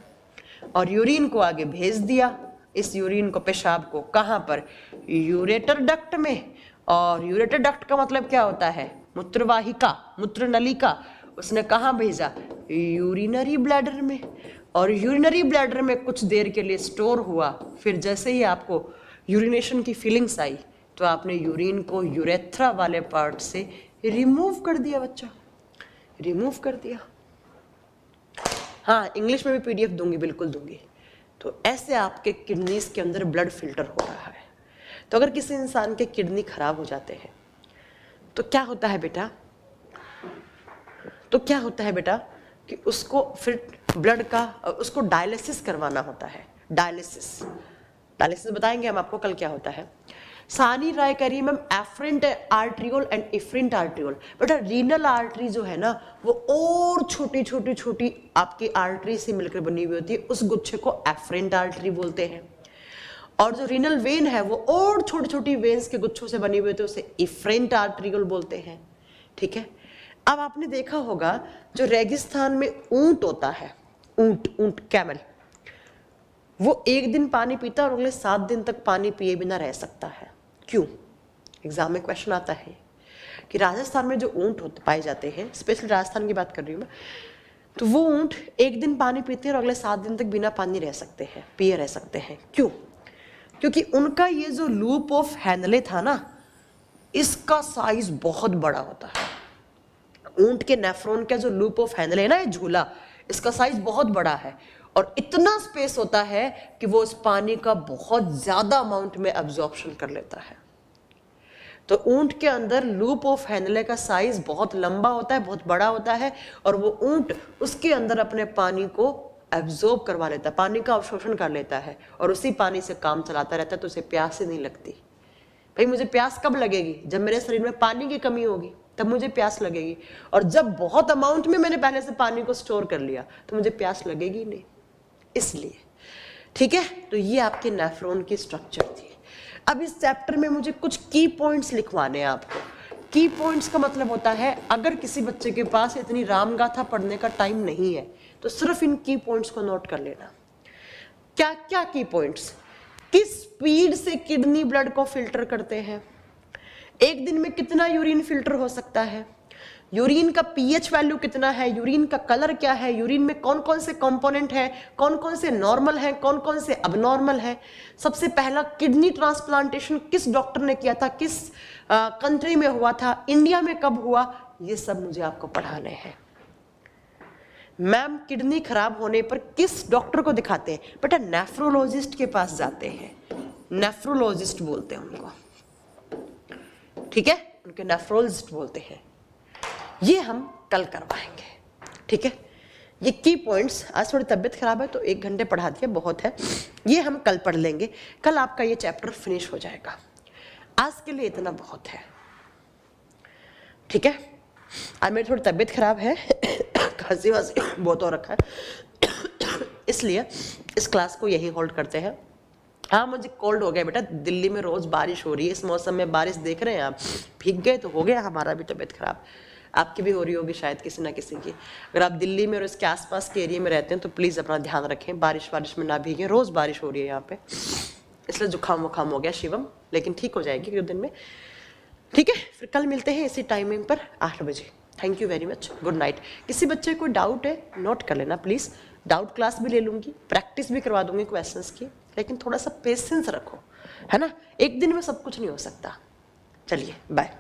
और यूरिन को आगे भेज दिया। इस यूरिन को, पेशाब को, कहाँ पर? यूरेटर डक्ट में। और यूरेटर डक्ट का मतलब क्या होता है? मूत्रवाहिका, मूत्रनलिका, उसने कहाँ भेजा? यूरिनरी ब्लैडर में, और यूरिनरी ब्लैडर में कुछ देर के लिए स्टोर हुआ। फिर जैसे ही आपको यूरिनेशन की फीलिंग्स आई तो आपने यूरिन को यूरेथ्रा वाले पार्ट से रिमूव कर दिया बच्चा, रिमूव कर दिया। हाँ, इंग्लिश में भी पीडीएफ दूंगी, बिल्कुल दूंगी। तो ऐसे आपके किडनीज के अंदर ब्लड फिल्टर हो रहा है। तो अगर किसी इंसान के किडनी खराब हो जाते हैं तो क्या होता है बेटा, तो क्या होता है बेटा कि उसको फिर ब्लड का उसको डायलिसिस करवाना होता है। डायलिसिस, डायलिसिस बताएंगे हम आपको कल क्या होता है। सानी राय करी ma'am afferent arteriole and efferent arteriole. बेटा रीनल आर्टरी जो है ना वो और छोटी छोटी छोटी आपकी आर्टरी से मिलकर बनी हुई होती है, उस गुच्छे को एफरेंट आर्टरी बोलते हैं। और जो रीनल वेन है वो और छोटी छोटी वेन्स के गुच्छों से बनी हुई होती है, उसे इफरेंट आर्ट्रियोल बोलते हैं। ठीक है। अब आपने देखा होगा जो रेगिस्तान में ऊंट होता है, ऊंट, ऊंट कैमल, वो एक दिन पानी पीता है और अगले 7 दिन तक पानी पिए बिना रह सकता है। क्यों? एग्जाम में क्वेश्चन आता है कि राजस्थान में जो ऊंट होते पाए जाते हैं, स्पेशली राजस्थान की बात कर रही हूँ मैं, तो वो ऊंट एक दिन पानी पीते हैं और अगले 7 दिन तक बिना पानी रह सकते हैं, पिए रह सकते हैं। क्यों? क्योंकि उनका ये जो लूप ऑफ हैंडले था ना, इसका साइज बहुत बड़ा होता है। ऊंट के नेफ्रॉन का जो लूप ऑफ हैंडल है ना, ये झूला, इसका साइज बहुत बड़ा है और इतना स्पेस होता है कि वो उस पानी का बहुत ज्यादा अमाउंट में अब्जॉर्प्शन कर लेता है। तो ऊंट के अंदर लूप ऑफ हैंडले का साइज बहुत लंबा होता है, बहुत बड़ा होता है, और वो ऊंट उसके अंदर अपने पानी को एब्जॉर्ब करवा लेता है, पानी का अवशोषण कर लेता है और उसी पानी से काम चलाता रहता है। तो उसे प्यास ही नहीं लगती। भाई मुझे प्यास कब लगेगी? जब मेरे शरीर में पानी की कमी होगी तब मुझे प्यास लगेगी, और जब बहुत अमाउंट में मैंने पहले से पानी को स्टोर कर लिया तो मुझे प्यास लगेगी नहीं। इसलिए ठीक है। तो ये आपके नेफ्रॉन की स्ट्रक्चर थी। अब इस चैप्टर में मुझे कुछ की पॉइंट्स लिखवाने हैं आपको। की पॉइंट्स का मतलब होता है अगर किसी बच्चे के पास इतनी रामगाथा पढ़ने का टाइम नहीं है तो सिर्फ इन की पॉइंट्स को नोट कर लेना। क्या क्या की पॉइंट्स? किस स्पीड से किडनी ब्लड को फिल्टर करते हैं? एक दिन में कितना यूरिन फिल्टर हो सकता है? यूरिन का पीएच वैल्यू कितना है? यूरिन का कलर क्या है? यूरिन में कौन कौन से कंपोनेंट हैं? कौन कौन से नॉर्मल हैं? कौन कौन से अबनॉर्मल हैं? सबसे पहला किडनी ट्रांसप्लांटेशन किस डॉक्टर ने किया था? किस कंट्री में हुआ था? इंडिया में कब हुआ? ये सब मुझे आपको पढ़ाने हैं। मैम किडनी खराब होने पर किस डॉक्टर को दिखाते हैं? बेटा नेफ्रोलॉजिस्ट के पास जाते हैं। नेफ्रोलॉजिस्ट बोलते हैं उनको, ठीक है, उनके नेफ्रोलॉजिस्ट बोलते हैं। ये हम कल करवाएंगे। ठीक है। ये की पॉइंट्स, आज थोड़ी तबीयत खराब है तो 1 घंटे पढ़ा दिया, बहुत है। ये हम कल पढ़ लेंगे। कल आपका ये चैप्टर फिनिश हो जाएगा। आज के लिए इतना बहुत है। ठीक है। आज मेरी थोड़ी तबीयत खराब है, खांसी वासी बहुत हो रखा है, इसलिए इस क्लास को यही होल्ड करते हैं। हाँ मुझे कोल्ड हो गया बेटा, दिल्ली में रोज बारिश हो रही है, इस मौसम में बारिश देख रहे हैं आप, भीग गए तो हो गया हमारा भी तबीयत खराब। आपकी भी हो रही होगी शायद किसी ना किसी की। अगर आप दिल्ली में और इसके आसपास के एरिया में रहते हैं तो प्लीज़ अपना ध्यान रखें, बारिश में ना भीगें। रोज़ बारिश हो रही है यहाँ पे, इसलिए जुकाम वुकाम हो गया शिवम, लेकिन ठीक हो जाएगी कुछ दिन में। ठीक है, फिर कल मिलते हैं इसी टाइमिंग पर 8 बजे। Thank you very much, good night. किसी बच्चे को डाउट है नोट कर लेना प्लीज़, डाउट क्लास भी ले लूँगी, प्रैक्टिस भी करवा दूँगी क्वेश्चंस की, लेकिन थोड़ा सा पेशेंस रखो, है ना। एक दिन में सब कुछ नहीं हो सकता। चलिए बाय।